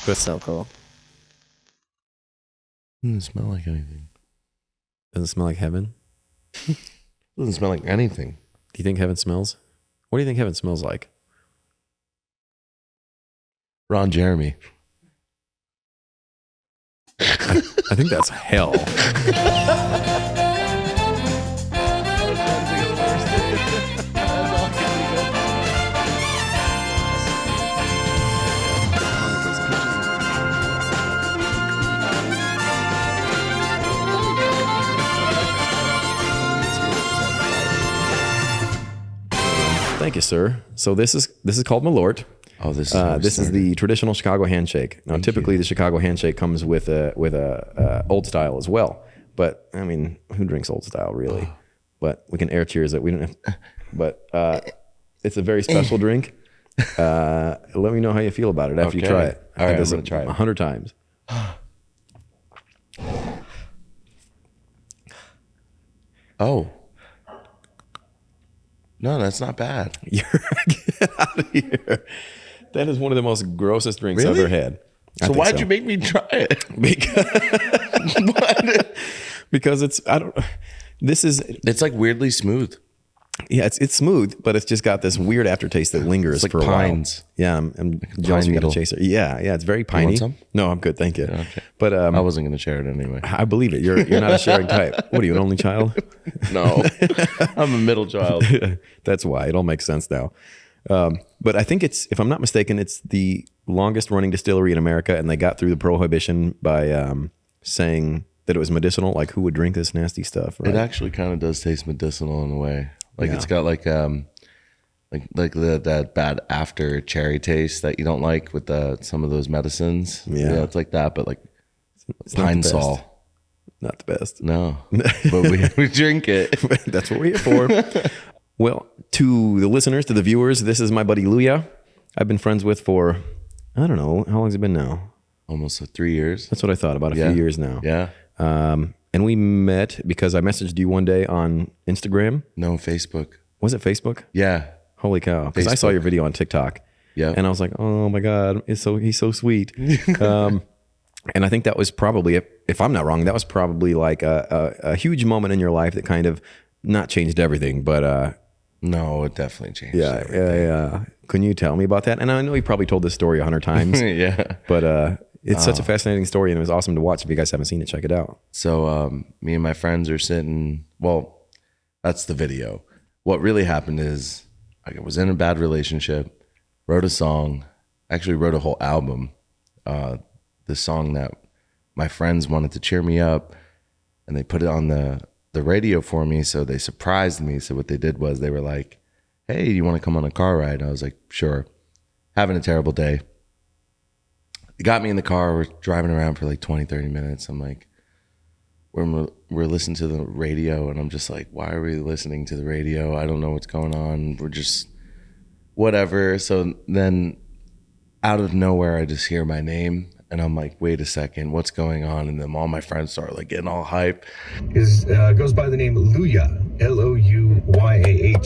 That's so cool. Doesn't smell like anything. Doesn't smell like heaven? Doesn't smell like anything. Do you think heaven smells? What do you think heaven smells like? Ron Jeremy. I think that's hell. Thank you, sir. So this is called Malort. Oh, this is this is the traditional Chicago handshake. Now, typically the Chicago handshake comes with a old style as well. But I mean, who drinks old style really? But we can air cheers it. We don't have, but it's a very special drink. Let me know how you feel about it after you try it. All right, I'm this gonna try it 100 times. Oh. No, that's not bad. Get out of here. That is one of the most grossest drinks I've Really? ever had. So why'd you make me try it? Because it's It's like weirdly smooth. Yeah, it's smooth, but it's just got this weird aftertaste that lingers like for a pines. while. Yeah, I'm jealous you got a needle. chaser. Yeah, it's very piney. want some? No, I'm good, thank you. Okay. But I wasn't going to share it anyway. I believe it. You're not a sharing type. What are you, an only child? No, I'm a middle child. That's why. It all makes sense now. But I think if I'm not mistaken, it's the longest running distillery in America, and they got through the prohibition by saying that it was medicinal. Like, who would drink this nasty stuff? Right? It actually kind of does taste medicinal in a way. Like it's got like that bad after cherry taste that you don't like with some of those medicines. Yeah. It's like that, but like It's pine not the best. sol. Not the best. No, but we drink it. That's what we're here for. Well, to the listeners, to the viewers, this is my buddy Louyah. I've been friends with for, I don't know, how long has it been now? Almost 3 years. That's what I thought, about a few years now. Yeah. And we met because I messaged you one day on Instagram. No, Facebook. Was it Facebook? Yeah. Holy cow. Because I saw your video on TikTok. Yeah. And I was like, oh my God, he's so sweet. And I think that was probably, if I'm not wrong, that was probably like a huge moment in your life that kind of not changed everything, but No, it definitely changed. yeah. Can you tell me about that? And I know you probably told this story 100 times. Yeah. But it's such a fascinating story, and it was awesome to watch. If you guys haven't seen it, check it out. So me and my friends are sitting. Well, that's the video. What really happened is I was in a bad relationship, wrote a song, actually wrote a whole album. The song that my friends wanted to cheer me up, and they put it on the radio for me. So they surprised me. So what they did was they were like, "Hey, you want to come on a car ride?" I was like, "Sure." Having a terrible day. They got me in the car. We're driving around for like 20, 30 minutes. I'm like, we're listening to the radio, and I'm just like, why are we listening to the radio? I don't know what's going on. We're just whatever. So then out of nowhere, I just hear my name, and I'm like, wait a second, what's going on? And then all my friends start like getting all hype. Goes by the name Louyah, Louyah,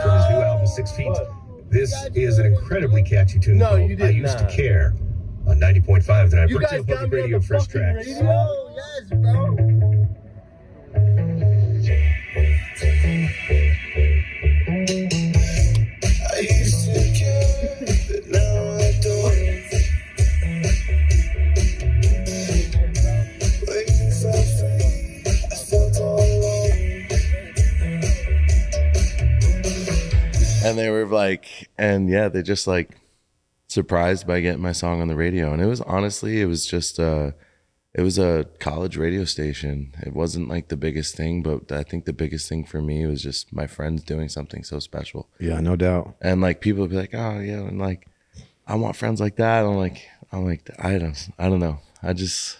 from his new album 6 Feet. This is an incredibly catchy tune called I Used to Care on 90.5 tonight. You guys got me on the first fucking tracks. radio? Yes, bro. I used to care, but now I don't. When you felt free, I felt all alone. And they were like, and yeah, they just like surprised by getting my song on the radio. And it was honestly, it was just it was a college radio station. It wasn't like the biggest thing, but I think the biggest thing for me was just my friends doing something so special. Yeah, no doubt. And like people would be like, oh yeah, and like I want friends like that. I'm like I don't know. It's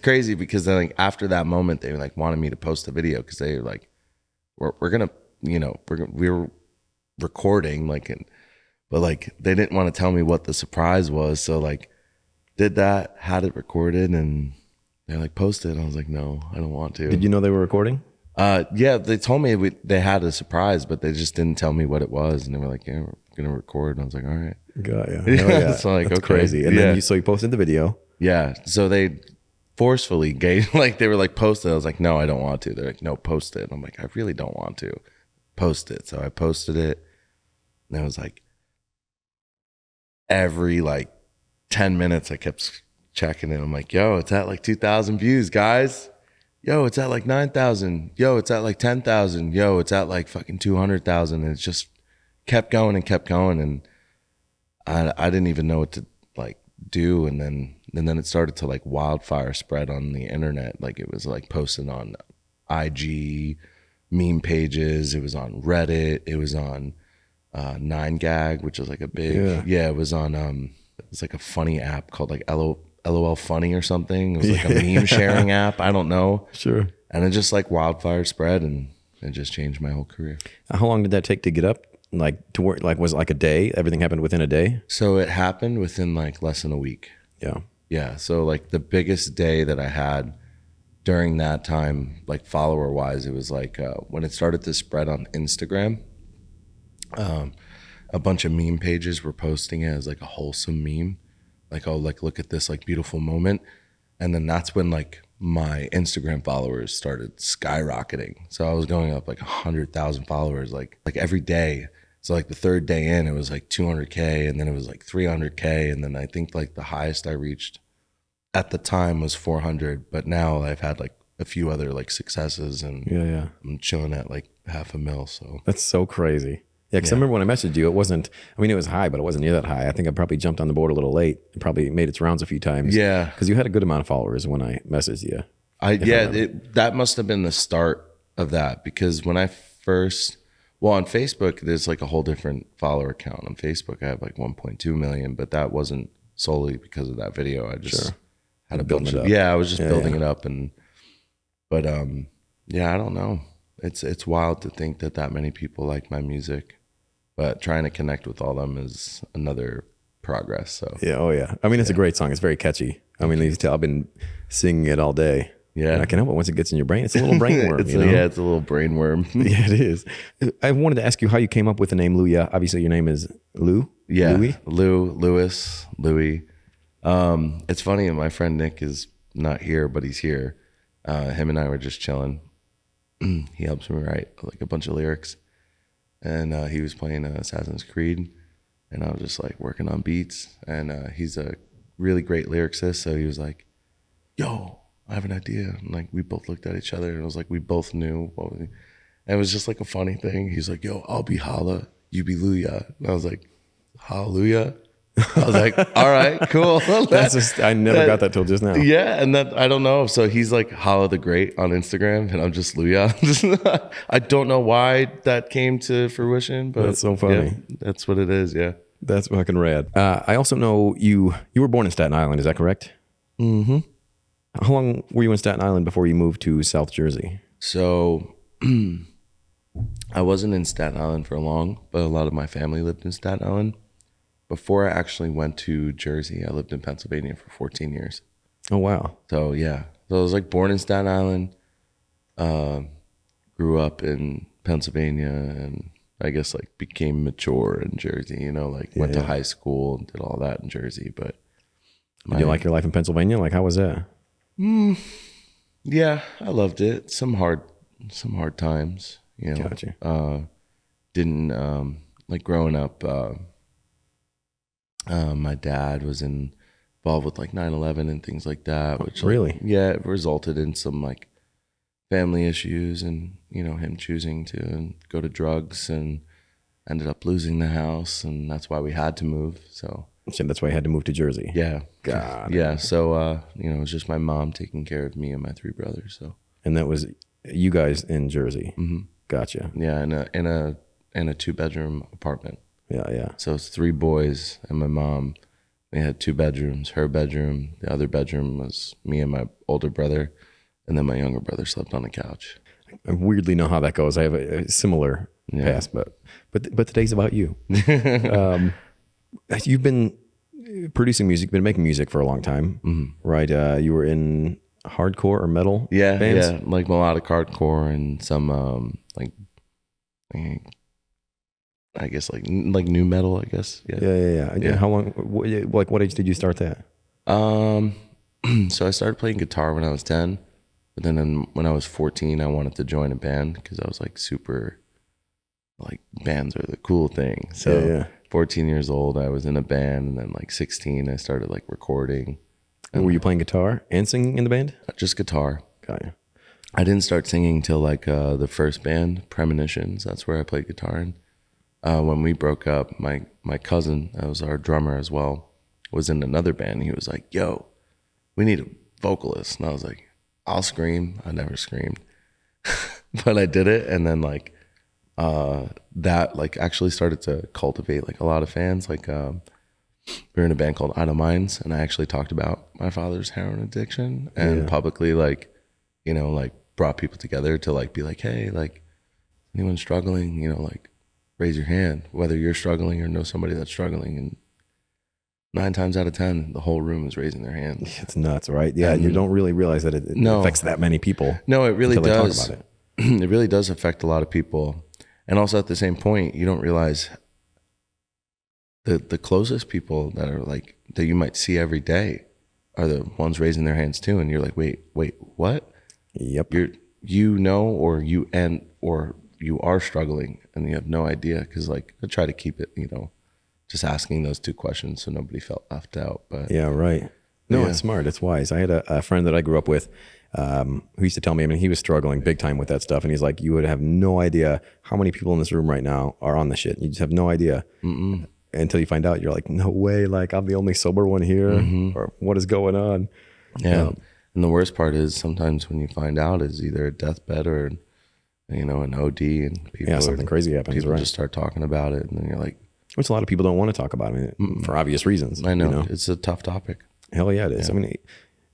crazy because then like after that moment they like wanted me to post a video because they were like, we're gonna, you know, we were recording but like they didn't want to tell me what the surprise was. So like did that, had it recorded, and they're like, post it. And I was like, no, I don't want to. Did you know they were recording? Yeah, they told me they had a surprise, but they just didn't tell me what it was. And they were like, yeah, we're going to record. And I was like, all right. God, yeah. Yeah, Oh, yeah. it's like, That's okay. crazy. And Yeah. then you posted the video. Yeah. So they forcefully gave, like, they were like, post it. I was like, no, I don't want to. They're like, no, post it. I'm like, I really don't want to post it. So I posted it. And it was like every like 10 minutes, I kept checking it. I'm like, yo, it's at like 2,000 views, guys. Yo, it's at like 9,000. Yo, it's at like 10,000. Yo, it's at like fucking 200,000. And it just kept going and kept going. And I didn't even know what to like do. And then it started to like wildfire spread on the internet. Like it was like posted on IG meme pages. It was on Reddit. It was on 9gag, which is like a big, it was on, it was like a funny app called like LOL Funny or something. It was like a meme sharing app. I don't know. Sure. And it just like wildfire spread, and it just changed my whole career. How long did that take to get up? Like to work, like was it like a day? Everything happened within a day? So it happened within like less than a week. Yeah. Yeah. So like the biggest day that I had during that time, like follower wise, it was like when it started to spread on Instagram, a bunch of meme pages were posting it as like a wholesome meme. Like, oh, like look at this like beautiful moment. And then that's when like my Instagram followers started skyrocketing. So I was going up like 100,000 followers like every day. So like the third day in, it was like 200K, and then it was like 300K. And then I think like the highest I reached at the time was 400. But now I've had like a few other like successes, and I'm chilling at like 500,000. So that's so crazy. Yeah, because I remember when I messaged you, it wasn't, I mean, it was high, but it wasn't near that high. I think I probably jumped on the board a little late. It probably made its rounds a few times. Yeah. Because you had a good amount of followers when I messaged you. That must have been the start of that, because when I first, well, on Facebook, there's like a whole different follower count. On Facebook, I have like 1.2 million, but that wasn't solely because of that video. I just had a bunch of, I was just building it up. But I don't know. It's wild to think that many people like my music, but trying to connect with all them is another progress. So I mean, it's a great song. It's very catchy. I mean, you tell I've been singing it all day. Yeah, and I can help it once it gets in your brain. It's a little brain worm. It's a little brain worm. Yeah, it is. I wanted to ask you how you came up with the name Louyah. Obviously, your name is Lou. Yeah, Louis? Louis. It's funny. My friend Nick is not here, but he's here. Him and I were just chilling. He helps me write like a bunch of lyrics, and he was playing Assassin's Creed, and I was just like working on beats. And he's a really great lyricist, so he was like, "Yo, I have an idea." And like we both looked at each other, and it was like we both knew what was. And it was just like a funny thing. He's like, "Yo, I'll be Holla, you be Louyah." And I was like, "Hallelujah." I was like, all right, cool. I never got that till just now. Yeah, and that I don't know. So he's like Holla the Great on Instagram, and I'm just Louyah. I don't know why that came to fruition, but that's so funny. Yeah, that's what it is. Yeah, that's fucking rad. I also know you were born in Staten Island. Is that correct? Mm-hmm. How long were you in Staten Island before you moved to South Jersey? So I wasn't in Staten Island for long, but a lot of my family lived in Staten Island. Before I actually went to Jersey, I lived in Pennsylvania for 14 years. Oh, wow. So, yeah. So I was like born in Staten Island, grew up in Pennsylvania, and I guess like became mature in Jersey, you know, like went to high school and did all that in Jersey. But did you like your life in Pennsylvania? Like, how was that? Yeah, I loved it. Some hard times, you know. Gotcha. Didn't, like growing up, my dad was involved with like 9/11 and things like that, which really, it resulted in some like family issues, and you know, him choosing to go to drugs, and ended up losing the house, and that's why we had to move. So that's why I had to move to Jersey. Yeah, God. Yeah. So you know, it was just my mom taking care of me and my 3 brothers. So, and that was you guys in Jersey. Mm-hmm. Gotcha. Yeah, in a 2-bedroom apartment. Yeah. So it's 3 boys and my mom. We had 2 bedrooms. Her bedroom, the other bedroom was me and my older brother, and then my younger brother slept on the couch. I weirdly know how that goes. I have a similar past, but today's about you. You've been producing music, been making music for a long time, right? You were in hardcore or metal bands? Yeah, like melodic hardcore and some like I guess like new metal, I guess. Yeah. How long, what age did you start that? So I started playing guitar when I was 10, but then when I was 14, I wanted to join a band because I was like super, like bands are the cool thing. So 14 years old, I was in a band, and then like 16, I started like recording. And were you playing guitar and singing in the band? Just guitar. Got you. I didn't start singing till like the first band, Premonitions. That's where I played guitar in. When we broke up, my cousin, that was our drummer as well, was in another band. He was like, yo, we need a vocalist. And I was like, I'll scream. I never screamed. But I did it. And then like that like actually started to cultivate like a lot of fans. Like we were in a band called Idle Minds, and I actually talked about my father's heroin addiction and publicly like, you know, like brought people together to like be like, hey, like anyone struggling, you know, like raise your hand, whether you're struggling or know somebody that's struggling. And 9 times out of 10, the whole room is raising their hand. It's nuts, right? Yeah, and you don't really realize that it affects that many people. No, it really does. Talk about it. It really does affect a lot of people. And also at the same point, you don't realize the closest people that are like, that you might see every day are the ones raising their hands too. And you're like, wait, what? Yep. You know, or you are struggling and you have no idea. Cause like I try to keep it, you know, just asking those 2 questions so nobody felt left out. But yeah, right. No, it's smart. It's wise. I had a friend that I grew up with who used to tell me, I mean, he was struggling big time with that stuff. And he's like, you would have no idea how many people in this room right now are on the shit. You just have no idea. Until you find out. You're like, no way. Like I'm the only sober one here, or what is going on? Yeah. And the worst part is sometimes when you find out is either a deathbed or, you know, an OD, and people something crazy happens. People right. just start talking about it, and then you're like, which a lot of people don't want to talk about. I mean, for obvious reasons. I know, you know? It's a tough topic. Hell yeah, it is. Yeah. I mean,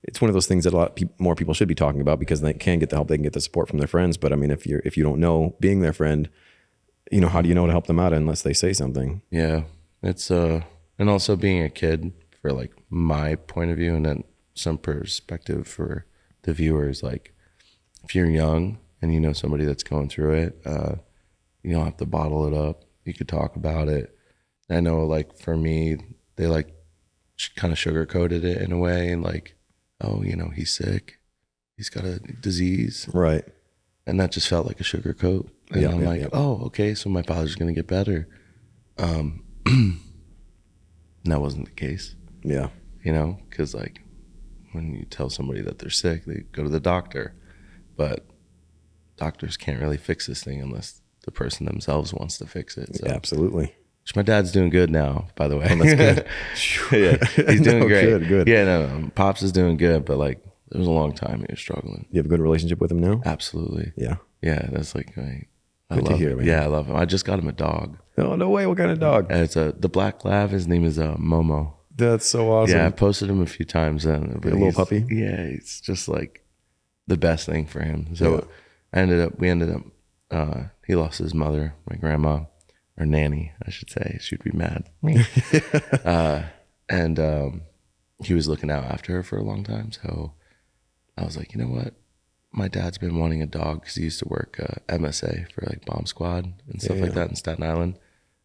it's one of those things that a lot more people should be talking about because they can get the help, they can get the support from their friends. But I mean, if you don't know, being their friend, you know, how do you know to help them out unless they say something? Yeah, it's and also being a kid, for like my point of view, and then some perspective for the viewers. Like, if you're young and you know somebody that's going through it, you don't have to bottle it up. You could talk about it. I know, like for me, they like kind of sugarcoated it in a way, and like, oh, you know, he's sick, he's got a disease, right? And that just felt like a sugarcoat. And I'm like, oh, okay, so my father's gonna get better. And that wasn't the case. Yeah, you know, because like when you tell somebody that they're sick, they go to the doctor, but doctors can't really fix this thing unless the person themselves wants to fix it. So. Yeah, absolutely. Which my dad's doing good now, by the way. Oh, that's good. Yeah, he's doing great. Good. Yeah, no, Pops is doing good, but like it was a long time he was struggling. You have a good relationship with him now? Absolutely. Yeah. Yeah, that's like I good love to hear, him. man. Yeah, I love him. I just got him a dog. Oh, no way. What kind of dog? It's the black lab. His name is Momo. That's so awesome. Yeah, I posted him a few times. A little puppy? Yeah, it's just like the best thing for him. So we ended up, he lost his mother, my grandma, or nanny, I should say. She'd be mad. And he was looking out after her for a long time. So I was like, you know what? My dad's been wanting a dog because he used to work MSA for like Bomb Squad and stuff like that in Staten Island.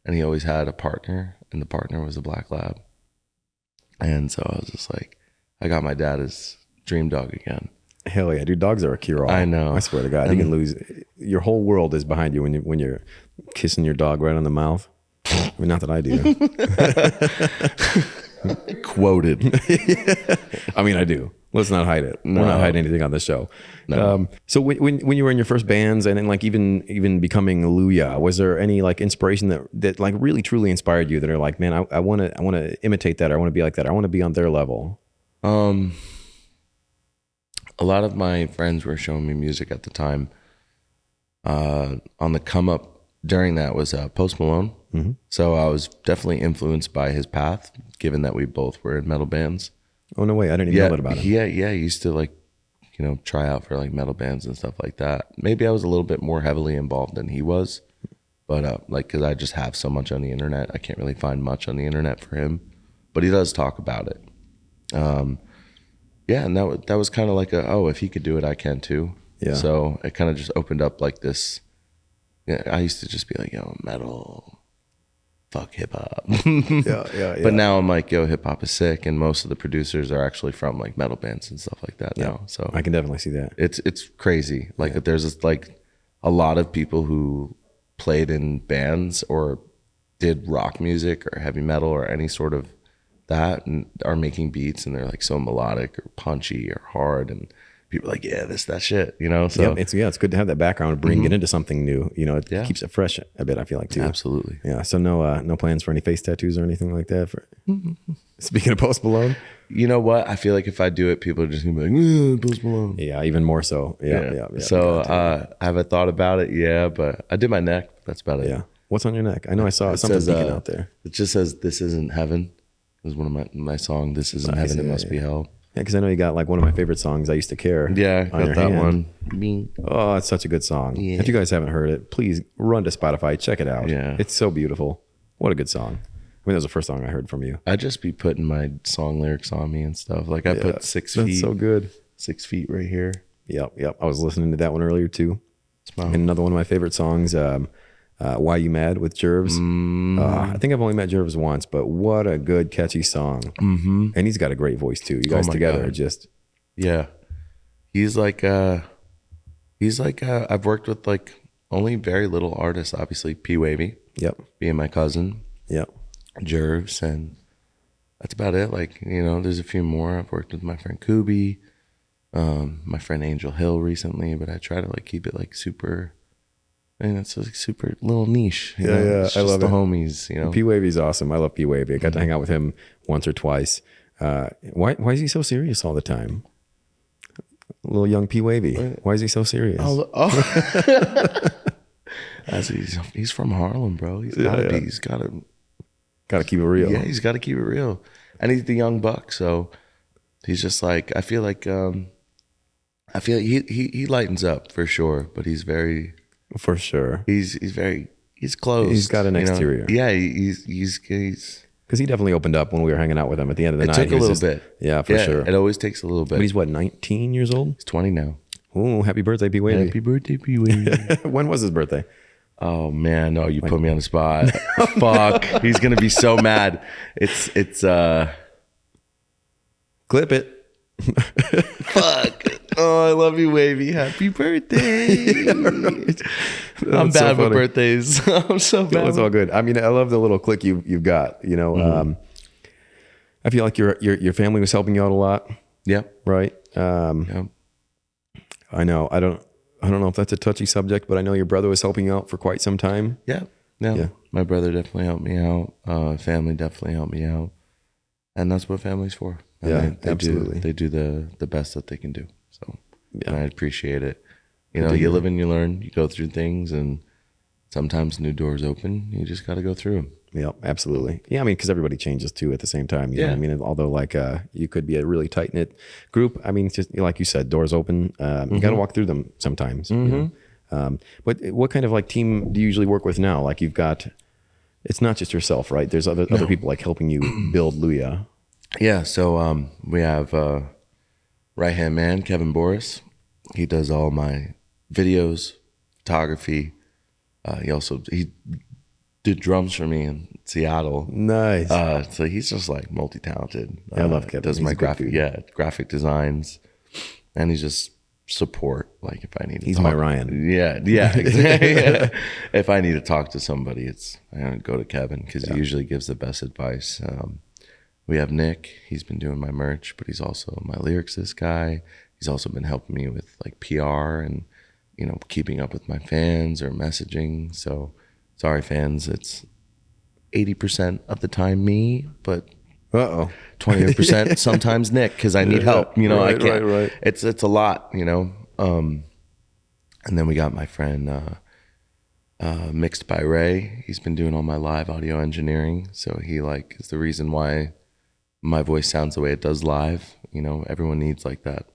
And he always had a partner, and the partner was a black lab. And so I was just like, I got my dad his dream dog again. Hell yeah, dude! Dogs are a cure-all. I know. I swear to God, you can lose. Your whole world is behind you when you're kissing your dog right on the mouth. I mean, not that I do. Quoted. I mean, I do. Let's not hide it. No. We're not hiding anything on this show. No. So when you were in your first bands and then like even becoming Louyah, was there any like inspiration that like really truly inspired you that are like, man, I want to imitate that. Or I want to be like that. I want to be on their level. A lot of my friends were showing me music at the time. On the come up during that was Post Malone. Mm-hmm. So I was definitely influenced by his path, given that we both were in metal bands. Oh, no way. I didn't even know that about him. Yeah. He used to like, you know, try out for like metal bands and stuff like that. Maybe I was a little bit more heavily involved than he was, but like, cause I just have so much on the internet. I can't really find much on the internet for him, but he does talk about it. Yeah. And that was kind of like if he could do it, I can too. Yeah. So it kind of just opened up like this. Yeah, I used to just be like, metal, fuck hip hop. Yeah. But now I'm like, yo, hip hop is sick, and most of the producers are actually from like metal bands and stuff like that now. So I can definitely see that. it's crazy. Like there's this, like a lot of people who played in bands or did rock music or heavy metal or any sort of that, and are making beats, and they're like so melodic or punchy or hard, and people are like, yeah, that shit, you know. So it's good to have that background and bring it into something new. You know, it keeps it fresh a bit, I feel like, too. absolutely. Yeah. So no plans for any face tattoos or anything like that. Speaking of Post Malone. You know what? I feel like if I do it, people are just gonna be like, Post Malone. Yeah, even more so. Yeah. So I haven't thought about it. Yeah, but I did my neck. That's about it. Yeah. What's on your neck? I know I saw something peeking out there. It just says, "This isn't heaven." It was one of my song. This isn't heaven. It must be hell. Yeah, because I know you got like one of my favorite songs, I Used to Care. Yeah, on got your that hand. one. Oh, it's such a good song. Yeah. If you guys haven't heard it, please run to Spotify, check it out. Yeah. It's so beautiful. What a good song. I mean, that was the first song I heard from you. I just be putting my song lyrics on me and stuff. Like I put 6 feet. That's so good. 6 feet right here. Yep. I was listening to that one earlier too. Wow. And another one of my favorite songs, Why You Mad with Jervs. I think I've only met Jervs once, but what a good, catchy song. Mm-hmm. And he's got a great voice too. You guys together are just... Yeah. He's like I've worked with like only very little artists, obviously. P Wavy. Yep. Being my cousin. Yep. Jervs, and that's about it. Like, you know, there's a few more. I've worked with my friend Kubi, my friend Angel Hill recently, but I try to like keep it like super, and it's like super little niche. You know? It's I just love the it. homies, you know. P Wavy's awesome. I love P Wavy. I got to hang out with him once or twice. Why is he so serious all the time? Little young P Wavy. Why is he so serious? He's from Harlem, bro. He's gotta be. He's Gotta keep it real. Yeah, he's got to keep it real, and he's the young buck, so he's just like, I feel like he lightens up for sure, but he's very, For sure. he's closed. He's got an you know? exterior. Yeah, he's Because he definitely opened up when we were hanging out with him at the end of the it night. took He a was little just- bit. Yeah, for sure. It always takes a little bit. But he's what, 19 years old? He's 20 now. Oh, happy birthday, P Wavy. Happy birthday, P Wavy. When was his birthday? Oh man, no, you put me on the spot. Fuck, he's gonna be so mad. It's Clip it. fuck. Oh, I love you, Wavy. Happy birthday. I'm That's so bad with funny. birthdays. I'm so bad. It's all good. I mean, I love the little click you've got. You know, I feel like your family was helping you out a lot, Yep. right? Yep. I know. I don't know if that's a touchy subject, but I know your brother was helping you out for quite some time. Yeah. No, Yeah. my brother definitely helped me out. Family definitely helped me out. And that's what family's for. And Yeah, they absolutely. They do the best that they can do. So Yeah. and I appreciate it. You know, you live and you learn, you go through things, and sometimes new doors open. You just got to go through them. Yeah, absolutely. Yeah, I mean, because everybody changes too at the same time. You know what I mean? Although, like, you could be a really tight knit group. I mean, it's just like you said, doors open. You got to walk through them sometimes. You know? But what kind of like team do you usually work with now? Like, you've got, it's not just yourself, right? There's other people like helping you build Louyah. Yeah. So we have right hand man Kevin Boris. He does all my videos, photography. He did drums for me in Seattle. Nice. So he's just like multi-talented. I love Kevin. Does He's my a good dude. graphic designs, and he's just support. Like if I need, to He's talk- my Ryan. Yeah, exactly. Yeah. If I need to talk to somebody, I go to Kevin because he usually gives the best advice. We have Nick. He's been doing my merch, but he's also my lyricist guy. He's also been helping me with like PR and keeping up with my fans or messaging. So sorry, fans, it's 80% of the time me, but 20% sometimes Nick because I need help. I can't. Right. It's a lot, And then we got my friend Mixed by Ray. He's been doing all my live audio engineering, so he is the reason why my voice sounds the way it does live. Everyone needs like that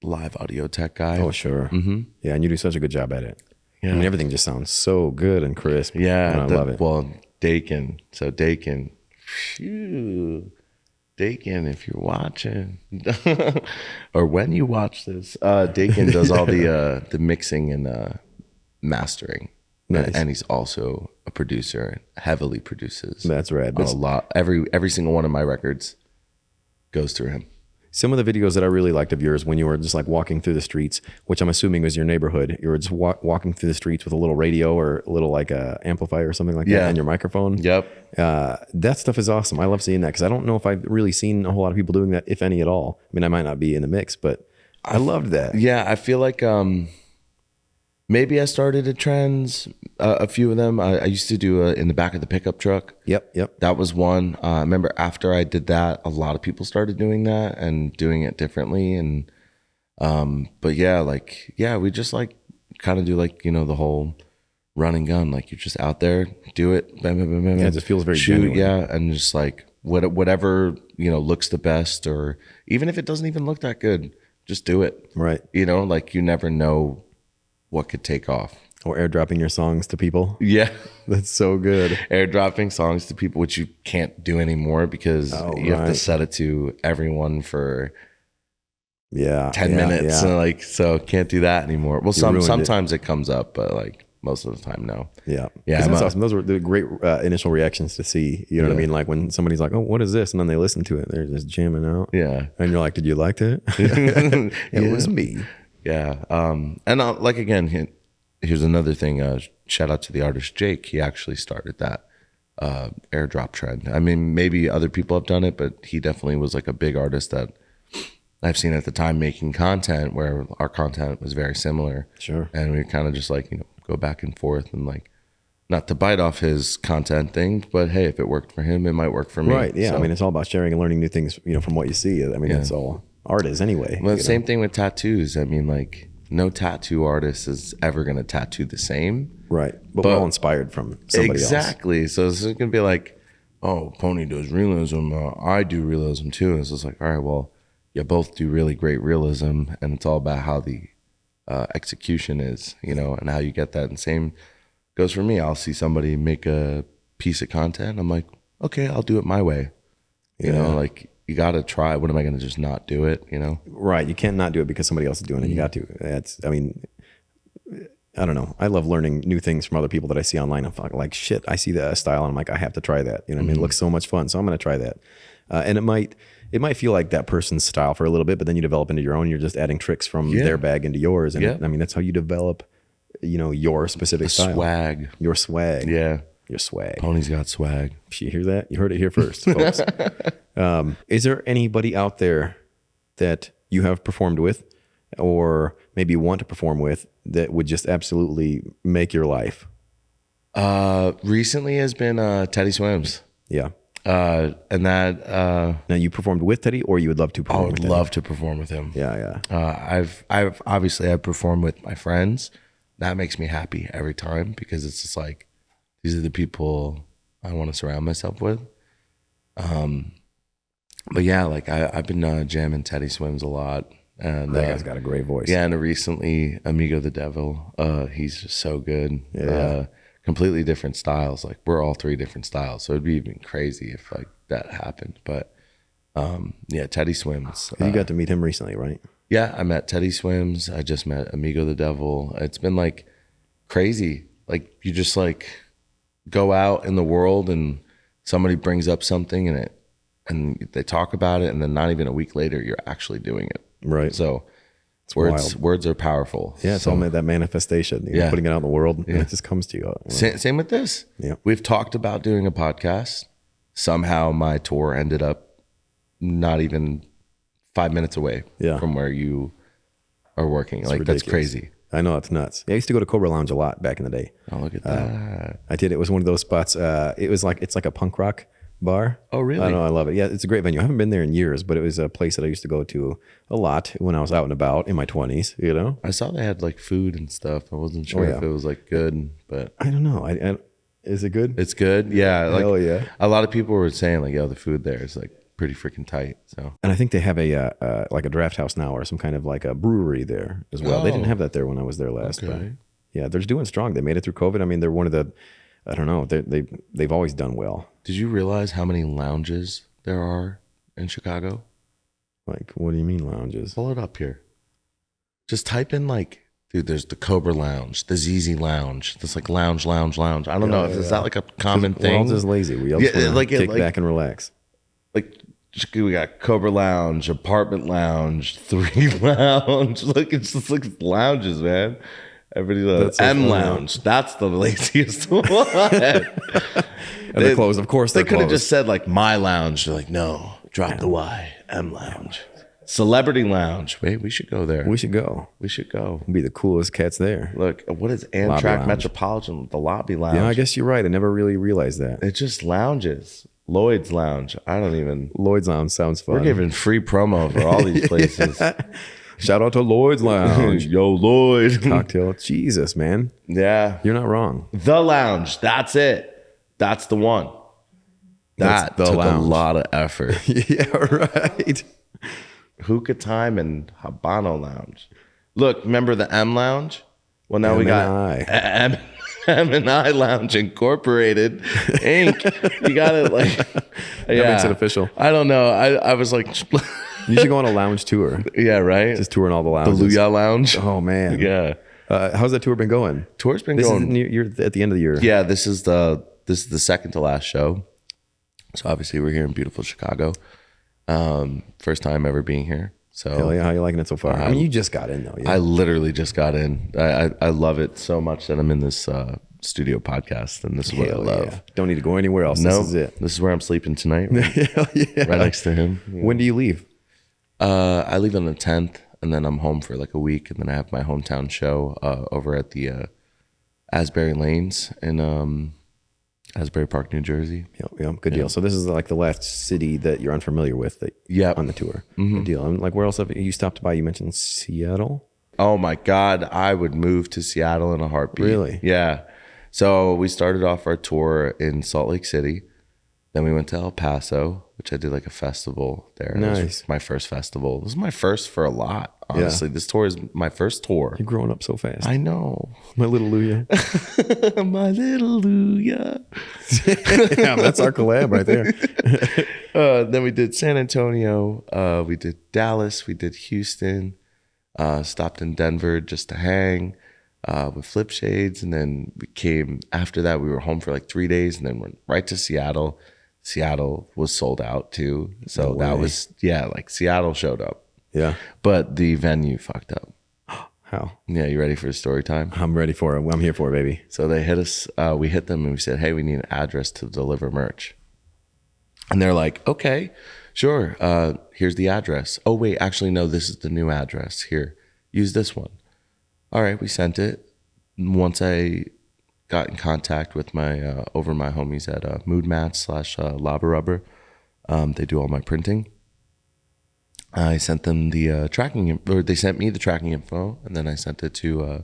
live audio tech guy. Oh, sure. Mm-hmm. Yeah, and you do such a good job at it. Yeah. I mean, everything just sounds so good and crisp. Yeah, and I love it. Well, Dayon. So Dayon, phew, Dayon, if you're watching, or when you watch this, Dayon does all the mixing and mastering. Nice. And he's also a producer and heavily produces. That's rad. A lot. Every single one of my records goes through him. Some of the videos that I really liked of yours when you were just like walking through the streets, which I'm assuming was your neighborhood, you were just walking through the streets with a little radio or a little like a amplifier or something like that and your microphone. Yep. That stuff is awesome. I love seeing that because I don't know if I've really seen a whole lot of people doing that, if any at all. I mean, I might not be in the mix, but I loved that. Yeah, I feel like maybe I started at trends. A few of them. I used to do in the back of the pickup truck. Yep. That was one. I remember after I did that, a lot of people started doing that and doing it differently. And but we just like kind of do like, you know, the whole run and gun. Like you're just out there, do it. Bam, bam, bam, bam, Yeah, it just feels very genuine. Yeah, and just like whatever, you know, looks the best, or even if it doesn't even look that good, just do it. Right. You know, like you never know what could take off. Or airdropping your songs to people. Yeah. That's so good. Airdropping songs to people, which you can't do anymore because you have to set it to everyone for 10 minutes. Yeah. And so can't do that anymore. Well, sometimes it comes up, but like most of the time, no. Yeah. Yeah. That's awesome. Those were the great initial reactions to see. You know what I mean? Like when somebody's like, oh, what is this? And then they listen to it. They're just jamming out. Yeah. And you're like, did you like it? It was me. Yeah. And like, again, here's another thing. Shout out to the artist Jake. He actually started that airdrop trend. I mean, maybe other people have done it, but he definitely was like a big artist that I've seen at the time making content where our content was very similar. Sure. And we kind of just like, you know, go back and forth and like, not to bite off his content thing, but hey, if it worked for him, it might work for me. Right. Yeah. So, I mean, it's all about sharing and learning new things, you know, from what you see. I mean, that's all art is anyway. Well, same thing with tattoos. I mean, like, no tattoo artist is ever going to tattoo the same. Right. But we're all inspired from somebody else. Exactly. So it's going to be like, oh, Pony does realism. I do realism too. And it's just like, all right, well, you both do really great realism. And it's all about how the execution is, you know, and how you get that. And same goes for me. I'll see somebody make a piece of content. I'm like, okay, I'll do it my way. You know, like, you got to try. What am I going to just not do it, you know? Right. You can't not do it because somebody else is doing it. You got to. I mean, I don't know. I love learning new things from other people that I see online. I'm like, shit, I see that style and I'm like, I have to try that. You know what I mean? It looks so much fun. So I'm going to try that. And it might feel like that person's style for a little bit, but then you develop into your own. You're just adding tricks from their bag into yours. And I mean, that's how you develop, you know, your specific style. Swag. Your swag. Yeah. Your swag. Pony's got swag. You hear that? You heard it here first, folks. Is there anybody out there that you have performed with or maybe want to perform with that would just absolutely make your life? Recently has been Teddy Swims. Yeah. And that Now you performed with Teddy or you would love to perform I with would Teddy? love to perform with him. Yeah. I've obviously performed with my friends. That makes me happy every time because it's just like, these are the people I want to surround myself with. But yeah, like I've been jamming Teddy Swims a lot. And That guy's got a great voice. Yeah, and recently Amigo the Devil. He's just so good. Yeah. Completely different styles. Like we're all three different styles. So it'd be even crazy if like that happened. But yeah, Teddy Swims. You got to meet him recently, right? Yeah, I met Teddy Swims. I just met Amigo the Devil. It's been like crazy. Like you just like go out in the world and somebody brings up something and they talk about it, and then not even a week later you're actually doing it. Right. So It's wild. words are powerful. Yeah, it's all that manifestation. You know, putting it out in the world, and it just comes to you. Same with this. Yeah. We've talked about doing a podcast. Somehow my tour ended up not even 5 minutes away from where you are working. It's like ridiculous. That's crazy. I know, it's nuts. Yeah, I used to go to Cobra Lounge a lot back in the day. Oh, look at that. I did. It was one of those spots. It's like a punk rock bar. Oh, really? I know. I love it. Yeah, it's a great venue. I haven't been there in years, but it was a place that I used to go to a lot when I was out and about in my 20s, you know? I saw they had like food and stuff. I wasn't sure if it was like good, but I don't know. Is it good? It's good. Yeah. Like, Hell yeah. A lot of people were saying like, yo, the food there is like pretty freaking tight. So, and I think they have a like a draft house now or some kind of like a brewery there as well. They didn't have that there when I was there last. Okay. But yeah, they're doing strong. They made it through COVID. I mean, they're one of the, I don't know, they've always done well. Did you realize how many lounges there are in Chicago? Like, what do you mean lounges? Pull it up here. Just type in like Dude, there's the Cobra Lounge, the ZZ Lounge. There's like lounge. I don't know. Is that like a common thing? We're all just lazy. We all just want to kick back and relax. Like, we got Cobra Lounge, Apartment Lounge, 3 Lounge. Look, it's just like lounges, man. Everybody loves M Lounge. That's the laziest one. And they're closed. Of course, they could have just said like My Lounge. They're like, no, drop the Y. M Lounge. Celebrity Lounge. Wait, we should go there. We should go. We'll be the coolest cats there. Look, what is Amtrak Metropolitan? The Lobby Lounge. Yeah, I guess you're right. I never really realized that. It's just lounges. Lloyd's Lounge. Lloyd's Lounge sounds fun. We're giving free promo for all these places. Shout out to Lloyd's Lounge. Yo, Lloyd. Cocktail. Jesus, man. Yeah. You're not wrong. The Lounge. That's it. That's the one. That took a lot of effort. Yeah, right. Hookah Time and Habano Lounge. Look, remember the M Lounge? Well, now we got M&I Lounge Incorporated, Inc. You got it like... That makes it official. I don't know. I was like... You should go on a lounge tour. Yeah, right? Just touring all the lounges. The Louyah Lounge. Oh, man. Yeah. How's that tour been going? Tour's been going... You're at the end of the year. Yeah, this is the second to last show. So obviously we're here in beautiful Chicago. First time ever being here. So hell yeah, how you liking it so far? I mean, you just got in though. Yeah. I literally just got in. I love it so much that I'm in this studio podcast, and this is what I love. Yeah. Don't need to go anywhere else. No, this is it. This is where I'm sleeping tonight. Hell yeah. Right next to him. Yeah. When do you leave? I leave on the 10th, and then I'm home for like a week, and then I have my hometown show over at the Asbury Lanes in Asbury Park, New Jersey. Yep, good deal. So this is like the last city that you're unfamiliar with on the tour. Mm-hmm. Good deal. And like, where else have you stopped by? You mentioned Seattle. Oh my God, I would move to Seattle in a heartbeat. Really? Yeah. So we started off our tour in Salt Lake City. Then we went to El Paso, which I did like a festival there. Nice. It was my first festival. It was my first for a lot, honestly. Yeah. This tour is my first tour. You're growing up so fast. I know. My little Louyah. My little Louyah. Yeah, that's our collab right there. Then we did San Antonio. We did Dallas. We did Houston. Stopped in Denver just to hang with Flip Shades. And then after that, we were home for like 3 days and then went right to Seattle. Seattle was sold out too. So that was, like Seattle showed up. Yeah. But the venue fucked up. How? Yeah, you ready for a story time? I'm ready for it. I'm here for it, baby. So they hit us, we hit them and we said, hey, we need an address to deliver merch. And they're like, okay, sure. Here's the address. Oh, wait, actually, no, this is the new address. Here, use this one. All right, we sent it. Once I got in contact with my homies at Mood Mats / Lava Rubber. They do all my printing. I sent them the they sent me the tracking info, and then I sent it to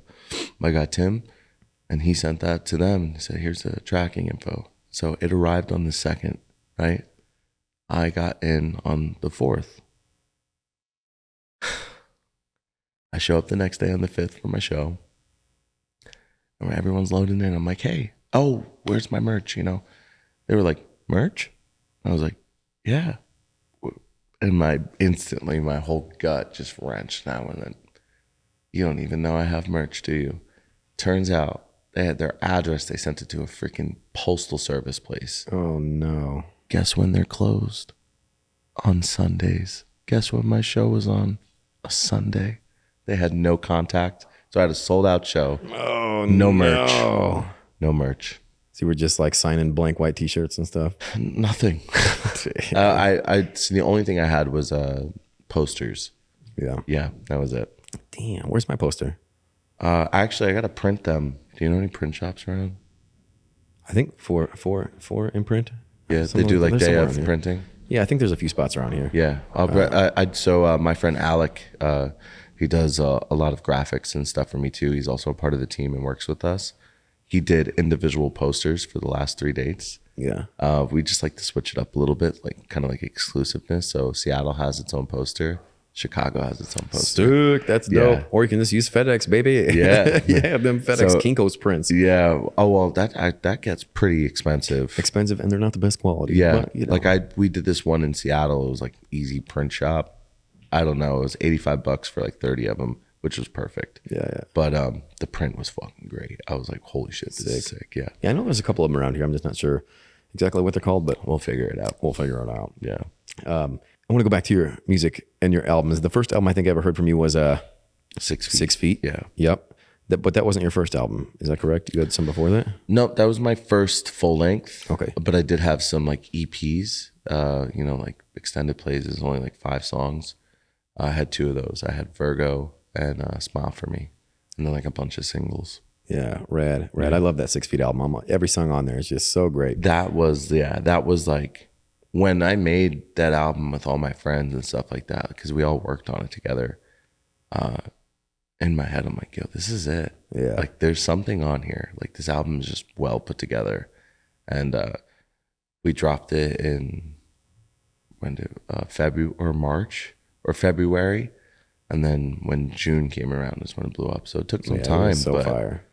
my guy Tim, and he sent that to them. And he said, "Here's the tracking info." So it arrived on the 2nd, right? I got in on the 4th. I show up the next day on the 5th for my show. And everyone's loading in. I'm like, hey, where's my merch? You know, they were like, merch? I was like, yeah. And my whole gut just wrenched now and then. You don't even know I have merch, do you? Turns out they had their address. They sent it to a freaking postal service place. Oh, no. Guess when they're closed? On Sundays. Guess when my show was on? A Sunday. They had no contact. So I had a sold out show. Oh, no merch. No merch. So you were just like signing blank white t-shirts and stuff? Nothing. The only thing I had was posters. Yeah, that was it. Damn, where's my poster? Actually, I got to print them. Do you know any print shops around? I think for imprint. Yeah, they do like day of printing. Yeah, I think there's a few spots around here. Yeah. So my friend Alec, he does a lot of graphics and stuff for me too. He's also a part of the team and works with us. He did individual posters for the last 3 dates. Yeah. We just like to switch it up a little bit, like kind of like exclusiveness. So Seattle has its own poster. Chicago has its own poster. Sick, that's dope. Yeah. Or you can just use FedEx, baby. Yeah. Yeah, them FedEx Kinko's prints. Yeah. Oh, well, that gets pretty expensive. Expensive, and they're not the best quality. Yeah. But, you know. Like we did this one in Seattle. It was like easy print shop. I don't know. It was $85 for like 30 of them. which was perfect. Yeah. But the print was fucking great. I was like, holy shit, this is sick. Yeah. Yeah, I know there's a couple of them around here. I'm just not sure exactly what they're called, but We'll figure it out. we'll figure it out. Yeah. I want to go back to your music and your albums. The first album I think I ever heard from you was 6 feet. 6 Feet. Yeah. Yep. But that wasn't your first album. Is that correct? You had some before that? Nope, that was my first full length. Okay. But I did have some like EPs, like extended plays is only like 5 songs. I had 2 of those. I had Virgo and Smile for Me, and then like a bunch of singles. Yeah, rad. I love that 6 Feet album. Every song on there is just so great. That was like when I made that album with all my friends and stuff like that, because we all worked on it together. In my head, I'm like, yo, this is it. Yeah. Like there's something on here. Like this album is just well put together. And we dropped it in February. And then when June came around is when it blew up. So it took some time. It was so but fire.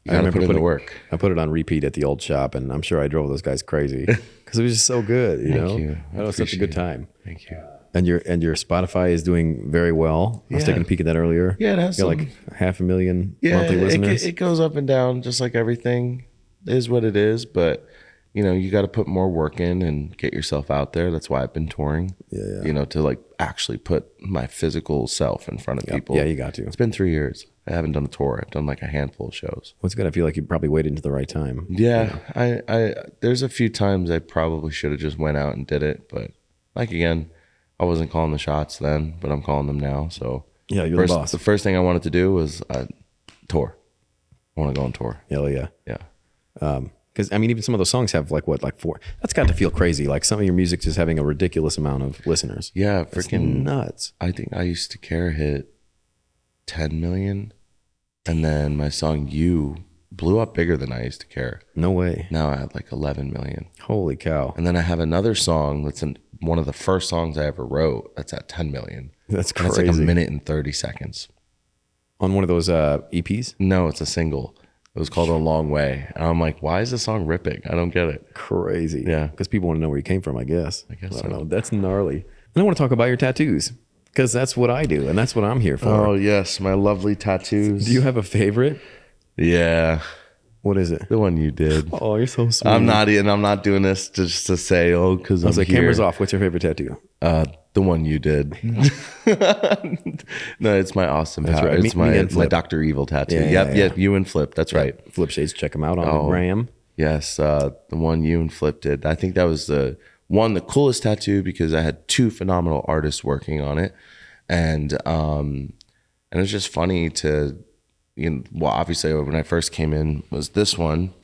You gotta put in the work. I put it on repeat at the old shop, and I'm sure I drove those guys crazy because it was just so good. You know, you. It was such a good time. Thank you. And your Spotify is doing very well. I was taking a peek at that earlier. Yeah, it has got like 500,000 monthly listeners. It goes up and down just like everything. It is what it is, but you got to put more work in and get yourself out there. That's why I've been touring. Yeah. To like actually put my physical self in front of people. Yeah, you got to. It's been 3 years. I haven't done a tour. I've done like a handful of shows. What's good? I feel like you probably waited until the right time. Yeah, I there's a few times I probably should have just went out and did it, but like again, I wasn't calling the shots then, but I'm calling them now. So Yeah, you're the boss. The first thing I wanted to do was tour. I want to go on tour. Hell yeah. Yeah. Because I mean, even some of those songs have like 4. That's got to feel crazy. Like some of your music just having a ridiculous amount of listeners. Yeah, That's freaking nuts. I think I Used to Care hit 10 million, and then my song You blew up bigger than I Used to Care. No way. Now I had like 11 million. Holy cow. And then I have another song that's one of the first songs I ever wrote that's at 10 million. That's And crazy. it's like a minute and 30 seconds. On one of those EPs? No, it's a single. It was called A Long Way. And I'm like, why is this song ripping? I don't get it. Crazy. Yeah. Because people want to know where you came from, I guess. I guess I don't so. know. That's gnarly. And I want to talk about your tattoos because that's what I do and that's what I'm here for. Oh, yes. My lovely tattoos. Do you have a favorite? Yeah. What is it? The one you did. Oh, you're so sweet. I'm not doing this just to say, because I was I'm like, here. cameras off. What's your favorite tattoo? The one you did. No, it's my Austin That's tattoo. right. It's Me and my Flip. Dr. Evil tattoo. Yeah, Yep, you and Flip. That's right. Flip Shades. Check them out on Oh. the gram. Yes, the one you and Flip did. I think that was the coolest tattoo because I had 2 phenomenal artists working on it, and it was just funny to, obviously when I first came in was this one.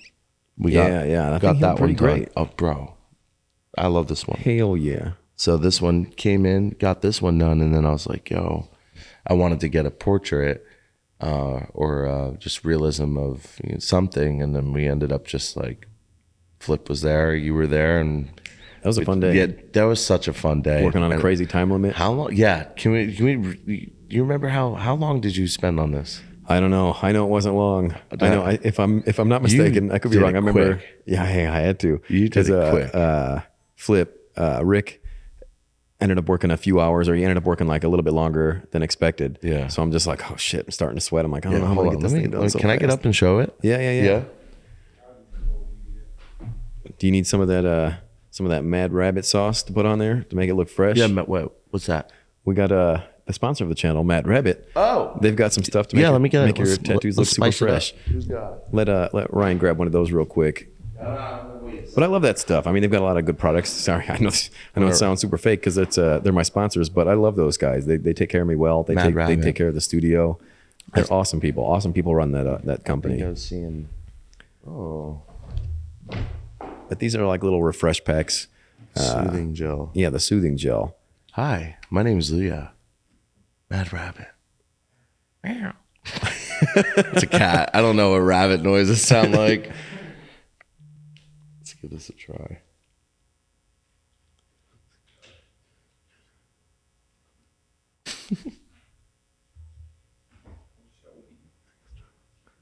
We got that one great. done. Oh, bro, I love this one. Hell yeah. So this one came in, got this one done, and then I was like, yo, I wanted to get a portrait or just realism of something, and then we ended up just like, Flip was there, you were there, and That was a fun day. yeah, that was such a fun day. Working on a And crazy time limit. How long? Yeah, can we? Do you remember how long did you spend on this? I don't know. I know it wasn't long. I know. If I'm not mistaken, I could be did wrong. it I remember. quick. Yeah, I had to. You did it quick. Flip, Rick ended up working a few hours, or he ended up working like a little bit longer than expected. Yeah. So I'm just like, oh shit, I'm starting to sweat. I'm like, I don't know how I'm gonna get this thing done so Can I get fast. up and show it? Yeah. Do you need some of that Mad Rabbit sauce to put on there to make it look fresh? Yeah. What's that? We got the sponsor of the channel, Mad Rabbit. Oh. They've got some stuff to make, Let me get make it. your tattoos look Let's super spice it up. fresh. Who's got it? Let Ryan grab one of those real quick. But I love that stuff. I mean, they've got a lot of good products. Sorry, I know it sounds super fake because they're my sponsors, but I love those guys. They take care of me well. They take care of the studio. They're awesome people. Awesome people run that company. I was seeing. Oh, But these are like little refresh packs. soothing gel. Yeah, the soothing gel. Hi, my name is Louyah. Mad Rabbit. It's a cat. I don't know what rabbit noises sound like. Let's give this a try.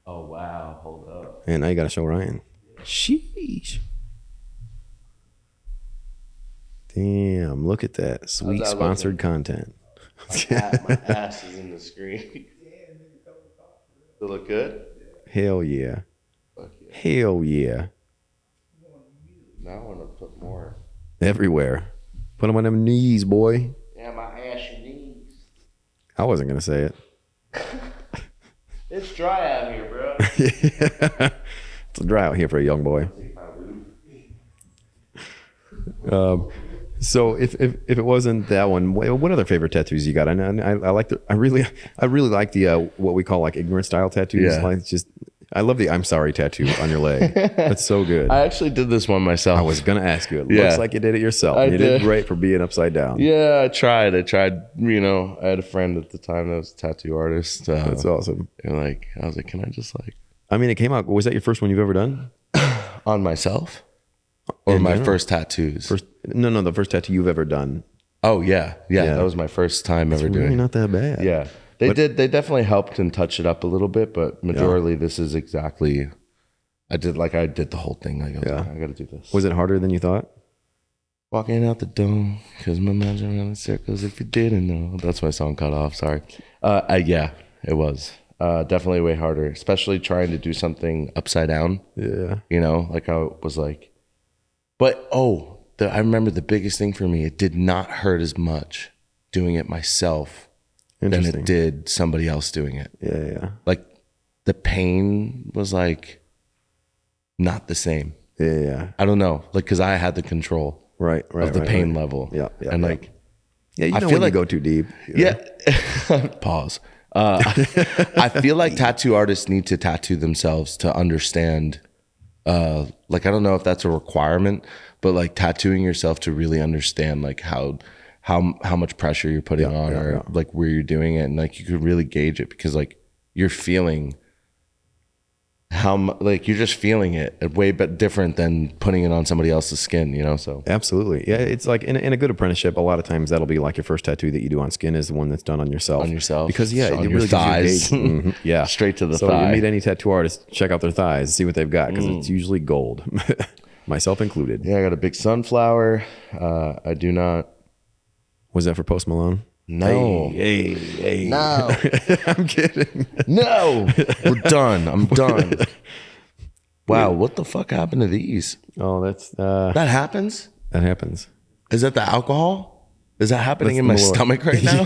Oh, wow. Hold up. And now you got to show Ryan. Sheesh. Damn, look at that. Sweet that sponsored content. My ass is in the screen. Does it look good? Hell yeah. Fuck yeah. Hell yeah. Now I want to put more. Everywhere. Put them on them knees, boy. Yeah, my ashy knees. I wasn't going to say it. It's dry out here, bro. It's dry out here for a young boy. So if it wasn't that one, what other favorite tattoos you got? I like I really like the what we call like ignorant style tattoos. Yeah. Like I love the I'm sorry tattoo on your leg. That's so good. I actually did this one myself. I was gonna ask you. It Yeah. looks like you did it yourself. I You did. did great for being upside down. Yeah, I tried. You know, I had a friend at the time that was a tattoo artist. That's awesome. And like, I was like, can I just like I mean, it came out. Was that your first one you've ever done? on myself or In my general? first tattoos? No, the first tattoo you've ever done. Oh yeah. That was my first time ever doing. Really it. not that bad. Yeah, they definitely helped and touched it up a little bit, but majority this is exactly. I did the whole thing. Like, I got to do this. Was it harder than you thought? Walking out the door, cause my mind's around in circles. If you didn't know, that's my song cut off. Sorry. Yeah, it was definitely way harder, especially trying to do something upside down. Yeah. You know, like I was like, but I remember the biggest thing for me. It did not hurt as much doing it myself than it did somebody else doing it. Yeah. Like the pain was like not the same. Yeah. I don't know, like because I had the control. Right. Of the pain level. Yeah. And like, yeah, you I know feel when like you go too deep. You know? yeah. Pause. I feel like tattoo artists need to tattoo themselves to understand. Like I don't know if that's a requirement, but like tattooing yourself to really understand like how much pressure you're putting on or like where you're doing it, and like you could really gauge it because like you're feeling like you're just feeling it way but different than putting it on somebody else's skin, you know. So Absolutely. Yeah, it's like in a good apprenticeship, a lot of times that'll be like your first tattoo that you do on skin is the one that's done on yourself. On yourself. Because On it your really thighs. gives you a gauge. Yeah. Straight to the so thigh. you meet any tattoo artist, check out their thighs, see what they've got because it's usually gold. Myself included. yeah, I got a big sunflower. I do not. Was that for Post Malone? No. Hey. No. I'm kidding. No. We're done. I'm done. Wow, what the fuck happened to these? Oh, that's That happens? that happens. Is that the alcohol? Is that happening That's in my the Lord. stomach right now?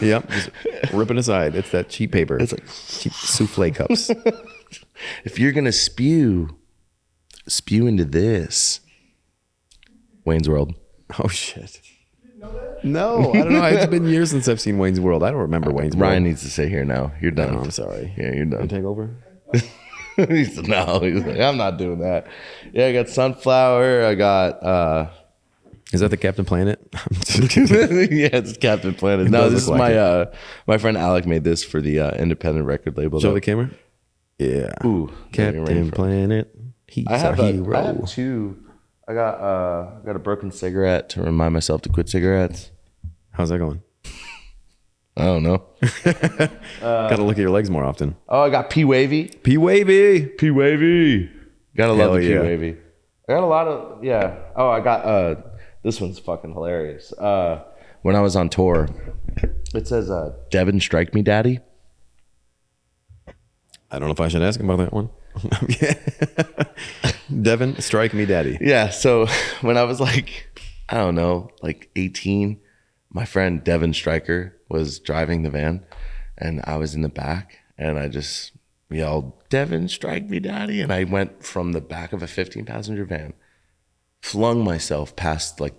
Yep. Just ripping aside. It's that cheap paper. It's like, cheap souffle cups. if you're gonna spew into this. Wayne's World. Oh shit. No, I don't know. It's been years since I've seen Wayne's World. I don't remember Wayne's World. Ryan needs to sit here now. You're done. No, I'm sorry. Yeah, you're Can I done. take over? He's like, I'm not doing that. Yeah, I got sunflower. I got Is that the Captain Planet? yeah, it's Captain Planet. No, does this is look like my friend Alec made this for the independent record label. Show though. the camera. Yeah. Ooh, Captain Planet. He's I have a hero. I have two. I got a broken cigarette to remind myself to quit cigarettes. How's that going? I don't know. Got to look at your legs more often. Oh, I got P Wavy. P Wavy. P Wavy. Gotta love Hell the P yeah. Wavy. I got a lot of Oh, I got this one's fucking hilarious. When I was on tour, it says Devin Strike Me Daddy. I don't know if I should ask him about that one. Devin, strike me daddy. Yeah, so when I was like, I don't know, like 18, my friend Devin Stryker was driving the van and I was in the back and I just yelled, Devin, strike me daddy. And I went from the back of a 15-passenger van, flung myself past like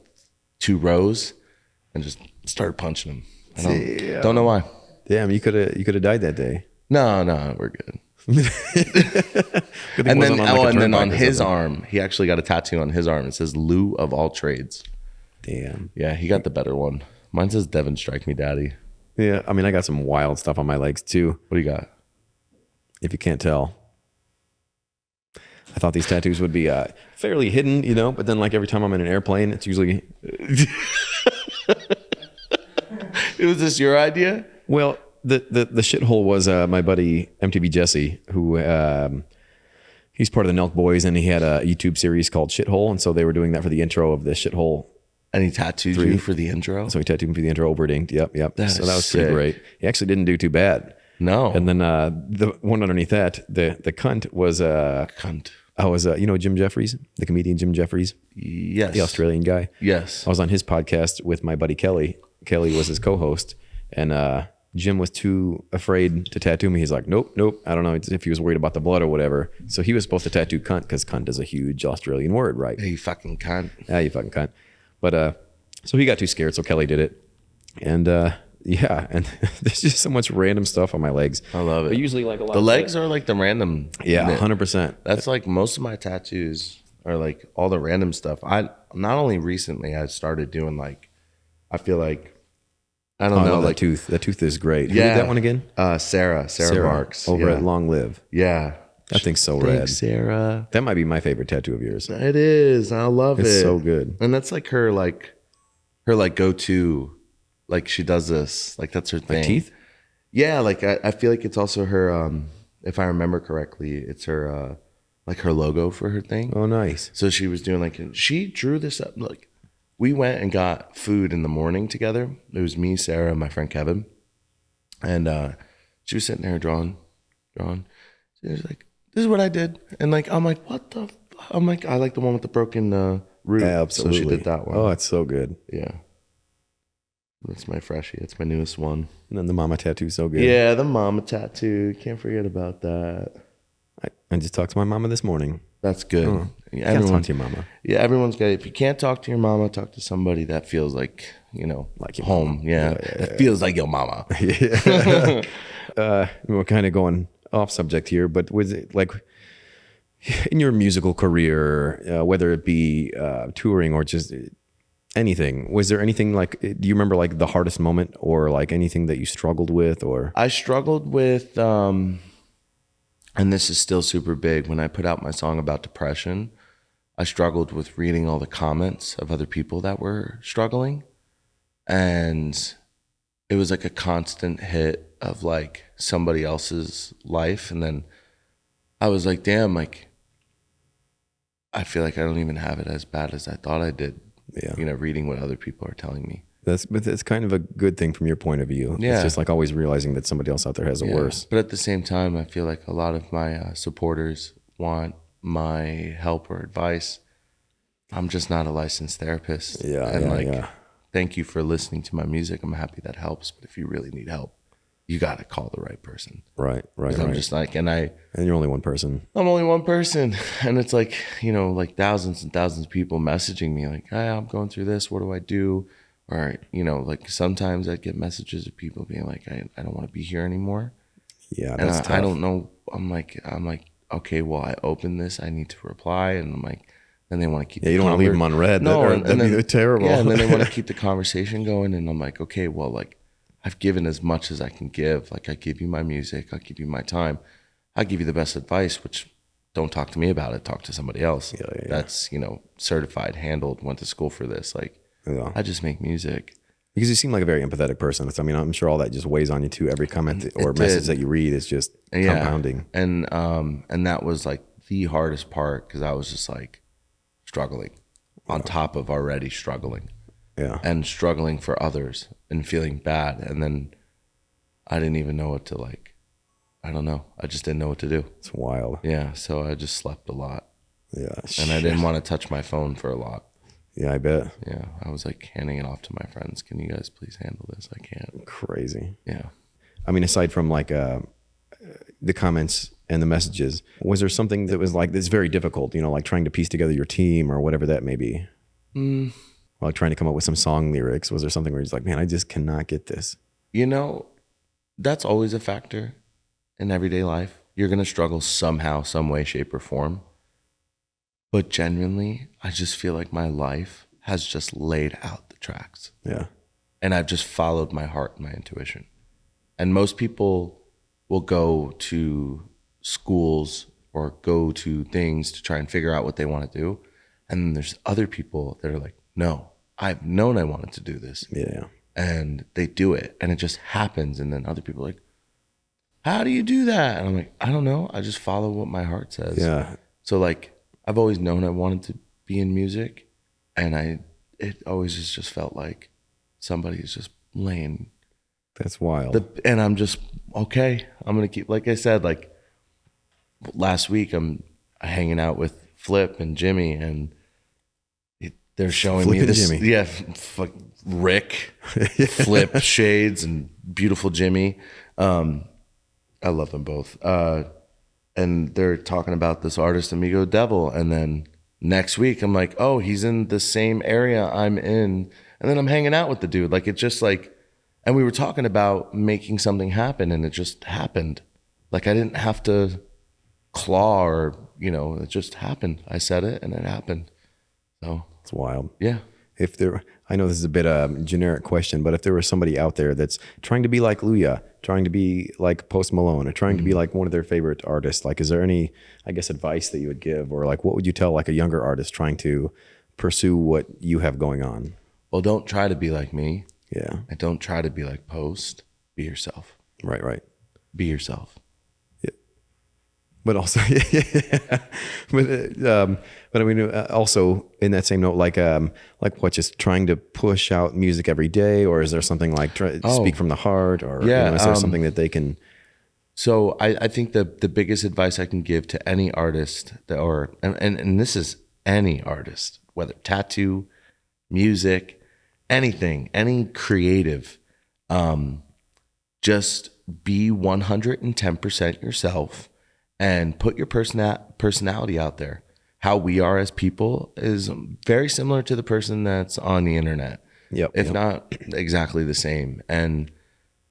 2 rows and just started punching him. I don't know why. Damn, you could have died that day. No, we're good. And then on his arm, he actually got a tattoo on his arm. It says Lou of all trades. Damn. Yeah, he got the better one. Mine says Devin Strike Me Daddy. Yeah, I mean, I got some wild stuff on my legs too. What do you got? If you can't tell, I thought these tattoos would be fairly hidden, you know. But then, like every time I'm in an airplane, it's usually. Was this your idea? Well, the shithole was my buddy MTV Jesse, who he's part of the Nelk Boys, and he had a YouTube series called Shithole, and so they were doing that for the intro of the Shithole. And he tattooed you for the intro? So he tattooed me for the intro, over inked. Yep. That so is that was pretty sick. great. He actually didn't do too bad. No. And then the one underneath that, the cunt was Cunt. I was you know Jim Jeffries, the comedian Jim Jeffries, Yes. the Australian guy. Yes. I was on his podcast with my buddy Kelly. Kelly was his co-host, and Jim was too afraid to tattoo me. He's like, nope. I don't know if he was worried about the blood or whatever. So he was supposed to tattoo cunt because cunt is a huge Australian word, right? Hey, you fucking cunt. Yeah, you fucking cunt. But so he got too scared, so Kelly did it. And yeah, and there's just so much random stuff on my legs. I love it. But usually like a lot The of legs are like the random. Yeah, 100%. That's like most of my tattoos are like all the random stuff. I not only recently I started doing like, I feel like, I don't know, like tooth. That tooth is great. Yeah. Who did that one again? Sarah Marks over yeah. at Long Live. Yeah, That thing's so thanks, rad. Sarah. That might be my favorite tattoo of yours. It is. I love it. It's so good. And that's like her go-to. Like she does this. Like that's her thing. Like teeth? Yeah. Like I feel like it's also her. If I remember correctly, it's her. Like her logo for her thing. Oh, nice. So she was doing like she drew this up. Like we went and got food in the morning together. It was me, Sarah, and my friend Kevin, and she was sitting there drawing. She was like, "This is what I did," and like I'm like, "What the?" I'm like, "I like the one with the broken root." Absolutely. So she did that one. Oh, it's so good. Yeah. That's my freshie. It's my newest one. And then the mama tattoo's so good. Yeah, the mama tattoo. Can't forget about that. I just talked to my mama this morning. That's good. Oh, you gotta talk to your mama. Yeah, everyone's got. If you can't talk to your mama, talk to somebody that feels like Like your home. mama. Yeah, it feels like your mama. We're kind of going off subject here, but was it like in your musical career, whether it be touring or just anything, was there anything like, do you remember like the hardest moment or like anything that you struggled with or? I struggled with, and this is still super big, when I put out my song about depression, I struggled with reading all the comments of other people that were struggling. And it was like a constant hit of like somebody else's life. And then I was like, damn, like, I feel like I don't even have it as bad as I thought I did. Yeah. You know, reading what other people are telling me. But that's kind of a good thing from your point of view. Yeah. It's just like always realizing that somebody else out there has it worse. But at the same time, I feel like a lot of my supporters want my help or advice. I'm just not a licensed therapist. Yeah. Thank you for listening to my music. I'm happy that helps. But if you really need help, you got to call the right person. Right. I'm just like, and you're only one person. I'm only one person. And it's like, you know, like thousands and thousands of people messaging me like, hey, I'm going through this. What do I do? Or, you know, like sometimes I get messages of people being like, I don't want to be here anymore. Yeah, And that's tough. I don't know. I'm like, okay, well, I opened this. I need to reply. And I'm like, then they want to keep you don't want to leave them on red. No, that'd be terrible. Yeah, and then they want to keep the conversation going. And I'm like, okay, well, like I've given as much as I can give. Like I give you my music. I give you my time. I give you the best advice, which don't talk to me about it. Talk to somebody else. Yeah. That's, you know, certified, handled, went to school for this. Like, Yeah. I just make music. Because you seem like a very empathetic person. I mean, I'm sure all that just weighs on you too. Every comment or message that you read is just compounding. And that was like the hardest part because I was just like struggling on top of already struggling. Yeah. And struggling for others and feeling bad. And then I didn't even know what to like. I don't know. I just didn't know what to do. It's wild. Yeah. So I just slept a lot. Yeah. And I didn't want to touch my phone for a lot. Yeah, I bet. Yeah. I was like handing it off to my friends. Can you guys please handle this? I can't. Crazy. Yeah. I mean, aside from like the comments and the messages, was there something that was like, that's very difficult, you know, like trying to piece together your team or whatever that may be? Or like trying to come up with some song lyrics. Was there something where you're like, man, I just cannot get this? You know, that's always a factor in everyday life. You're going to struggle somehow, some way, shape, or form. But genuinely, I just feel like my life has just laid out the tracks. Yeah. And I've just followed my heart and my intuition. And most people will go to schools or go to things to try and figure out what they want to do. And then there's other people that are like, no, I've known I wanted to do this. Yeah. And they do it. And it just happens. And then other people are like, how do you do that? And I'm like, I don't know. I just follow what my heart says. Yeah. So like, I've always known I wanted to be in music, and it always just felt like somebody is just laying That's wild. And I'm just, okay, I'm going to keep, like I said, like last week, I'm hanging out with Flip and Jimmy, and they're showing Flip me and this. Jimmy. Yeah, Rick, Flip, Shades, and beautiful Jimmy. I love them both. And they're talking about this artist, Amigo Devil. And then next week, I'm like, oh, he's in the same area I'm in. And then I'm hanging out with the dude. Like, it's just like, and we were talking about making something happen, and it just happened. Like, I didn't have to claw or, it just happened. I said it and it happened. So It's wild. yeah. I know this is a bit generic question, but if there was somebody out there that's trying to be like Louyah, trying to be like Post Malone, or trying to be like one of their favorite artists, like, is there any, I guess, advice that you would give, or like, what would you tell like a younger artist trying to pursue what you have going on? Well, don't try to be like me. Yeah. And don't try to be like Post. Be yourself. Right. Be yourself. But also, but I mean, also in that same note, like what, just trying to push out music every day, or is there something like speak from the heart, or is there something that they can? So I think the biggest advice I can give to any artist, and this is any artist, whether tattoo, music, anything, any creative, just be 110% yourself. And put your personality out there. How we are as people is very similar to the person that's on the internet. If not exactly the same. And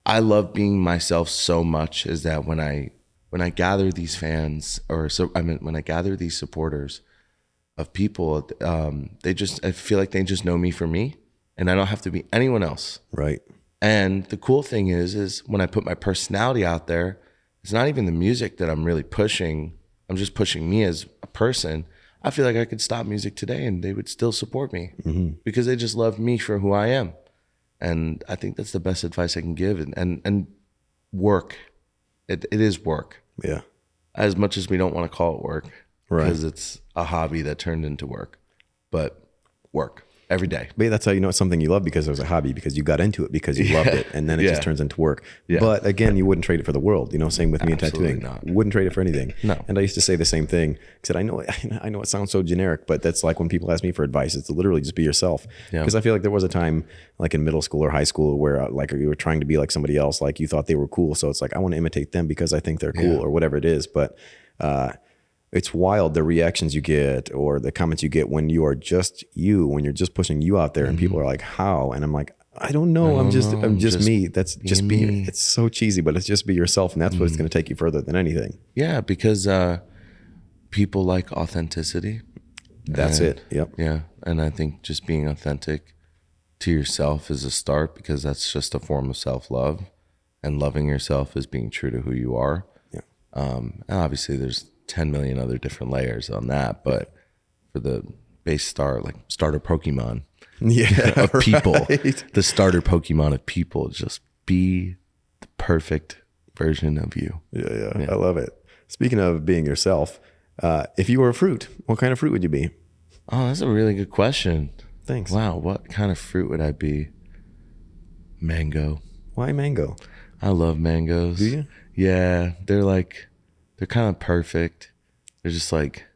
I love being myself so much, is that when I gather these fans, when I gather these supporters of people, I feel like they just know me for me, and I don't have to be anyone else. Right. And the cool thing is when I put my personality out there, it's not even the music that I'm really pushing. I'm just pushing me as a person. I feel like I could stop music today and they would still support me because they just love me for who I am. And I think that's the best advice I can give. And work. It is work. Yeah. As much as we don't want to call it work, Right. because it's a hobby that turned into work. But work. Every day. But that's how you know it's something you love, because it was a hobby, because you got into it because you loved it, and then it just turns into work. Yeah. But again, you wouldn't trade it for the world. Same with me and Absolutely tattooing. not. Wouldn't trade it for anything. No. And I used to say the same thing. I said, I know it sounds so generic, but that's like when people ask me for advice, it's literally just be yourself. Yeah. Because I feel like there was a time, like in middle school or high school, where like you were trying to be like somebody else, like you thought they were cool, so it's like I want to imitate them because I think they're cool, or whatever it is. But it's wild the reactions you get, or the comments you get when you are just you, when you're just pushing you out there, and people are like, how? And I'm like, I don't know. I'm just me. That's just be. It's so cheesy, but it's just be yourself, and that's what's going to take you further than anything. Yeah, because people like authenticity. That's it. Yep. Yeah, and I think just being authentic to yourself is a start, because that's just a form of self-love, and loving yourself is being true to who you are. Yeah. And obviously there's 10 million other different layers on that, but for the base starter Pokemon of people, the starter Pokemon of people, just be the perfect version of you. Yeah. I love it. Speaking of being yourself, if you were a fruit, what kind of fruit would you be? Oh, that's a really good question. Thanks. Wow, what kind of fruit would I be? Mango. Why mango? I love mangoes. Do you? Yeah, they're kind of perfect. They're just like,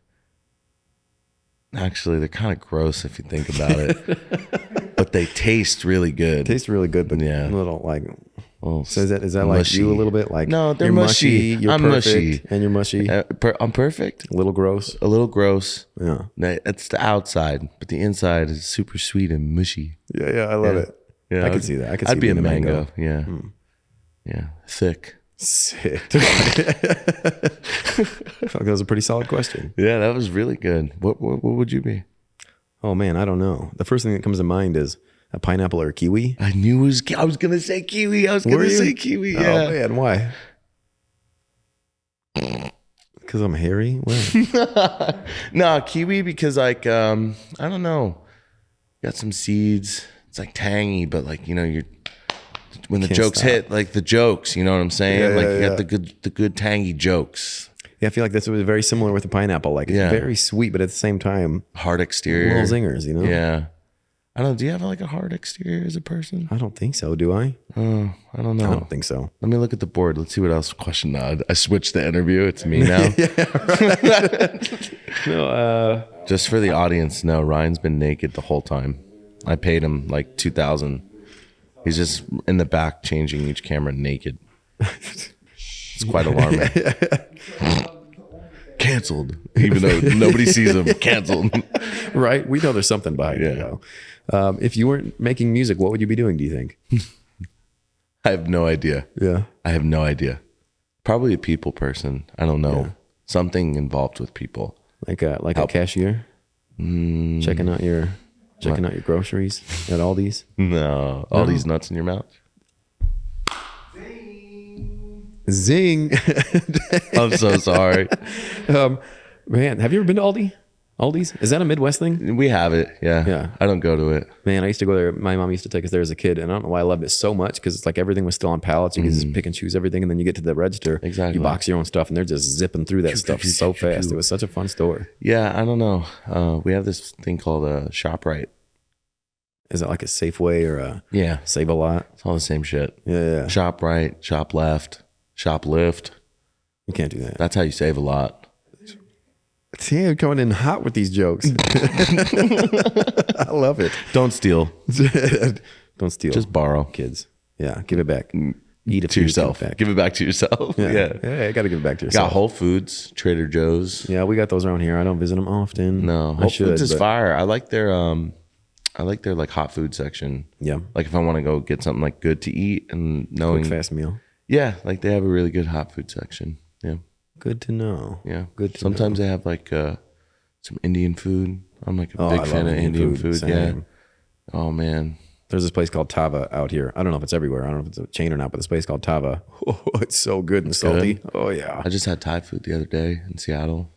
actually, they're kind of gross if you think about it, but they taste really good. Tastes really good, but Yeah. a little like. Well, So is that like mushy. you a little bit? Like, No, they're you're mushy. You're I'm perfect, mushy. and you're mushy. I'm perfect. A little gross. A little gross. Yeah. It's the outside, but the inside is super sweet and mushy. Yeah. I love it. Yeah, I could see that. I could see I'd be a being a mango. mango. Yeah. Yeah. Thick. Sick. That was a pretty solid question. Yeah, that was really good. What would you be? Oh man, I don't know. The first thing that comes to mind is a pineapple or a kiwi. I knew I was gonna say kiwi. I was gonna say kiwi. Yeah. Oh man, why? Because I'm hairy? What? No, kiwi because I don't know. Got some seeds. It's like tangy, but you're when the Can't jokes stop. hit, the jokes, you know what I'm saying? Yeah, You got the good tangy jokes. Yeah, I feel like that's very similar with the pineapple. Like it's very sweet, but at the same time, Hard exterior. little zingers, Yeah. I don't know. Do you have like a hard exterior as a person? I don't think so. Do I? Oh, I don't know. I don't think so. Let me look at the board. Let's see what else. Question. I switched the interview. It's me now. No. Just for the audience, no. Ryan's been naked the whole time. I paid him like $2,000. He's just in the back changing each camera naked. It's quite alarming. Canceled, even though nobody sees him. Canceled. Right? We know there's something behind it, though. If you weren't making music, what would you be doing, do you think? I have no idea. Yeah. I have no idea. Probably a people person. I don't know. Yeah. Something involved with people. Like a cashier? Checking out your groceries at Aldi's? No. All these nuts in your mouth? Zing. I'm so sorry. Man, have you ever been to Aldi's? Is that a Midwest thing? We have it. Yeah. Yeah. I don't go to it. Man, I used to go there. My mom used to take us there as a kid, and I don't know why I loved it so much because it's like everything was still on pallets. You could just pick and choose everything, and then you get to the register. Exactly. You box your own stuff, and they're just zipping through that stuff so fast. It was such a fun store. Yeah. I don't know. We have this thing called a ShopRite. Is it like a Safeway or a Yeah. Save a Lot? It's all the same shit. Yeah. Shop right, shop left, shop lift. You can't do that. That's how you save a lot. Damn, you're coming in hot with these jokes. I love it. Don't steal. Don't steal. Just borrow. Kids. Yeah, give it back. Eat it To yourself. Give it back to yourself. Yeah. Yeah, you got to give it back to yourself. Got Whole Foods, Trader Joe's. Yeah, we got those around here. I don't visit them often. No, I Whole should, Foods is but- fire. I like their like hot food section. Yeah. Like if I want to go get something like good to eat and knowing, Quick, fast meal. yeah, like they have a really good hot food section. Yeah, Good to know. yeah. Good to Sometimes they have like some Indian food. I'm like a Oh, big I fan love of Indian food. Same. Yeah. Oh man. There's this place called Tava out here. I don't know if it's everywhere. I don't know if it's a chain or not, but this place called Tava. Oh, it's so good and salty. good? Oh, yeah. I just had Thai food the other day in Seattle.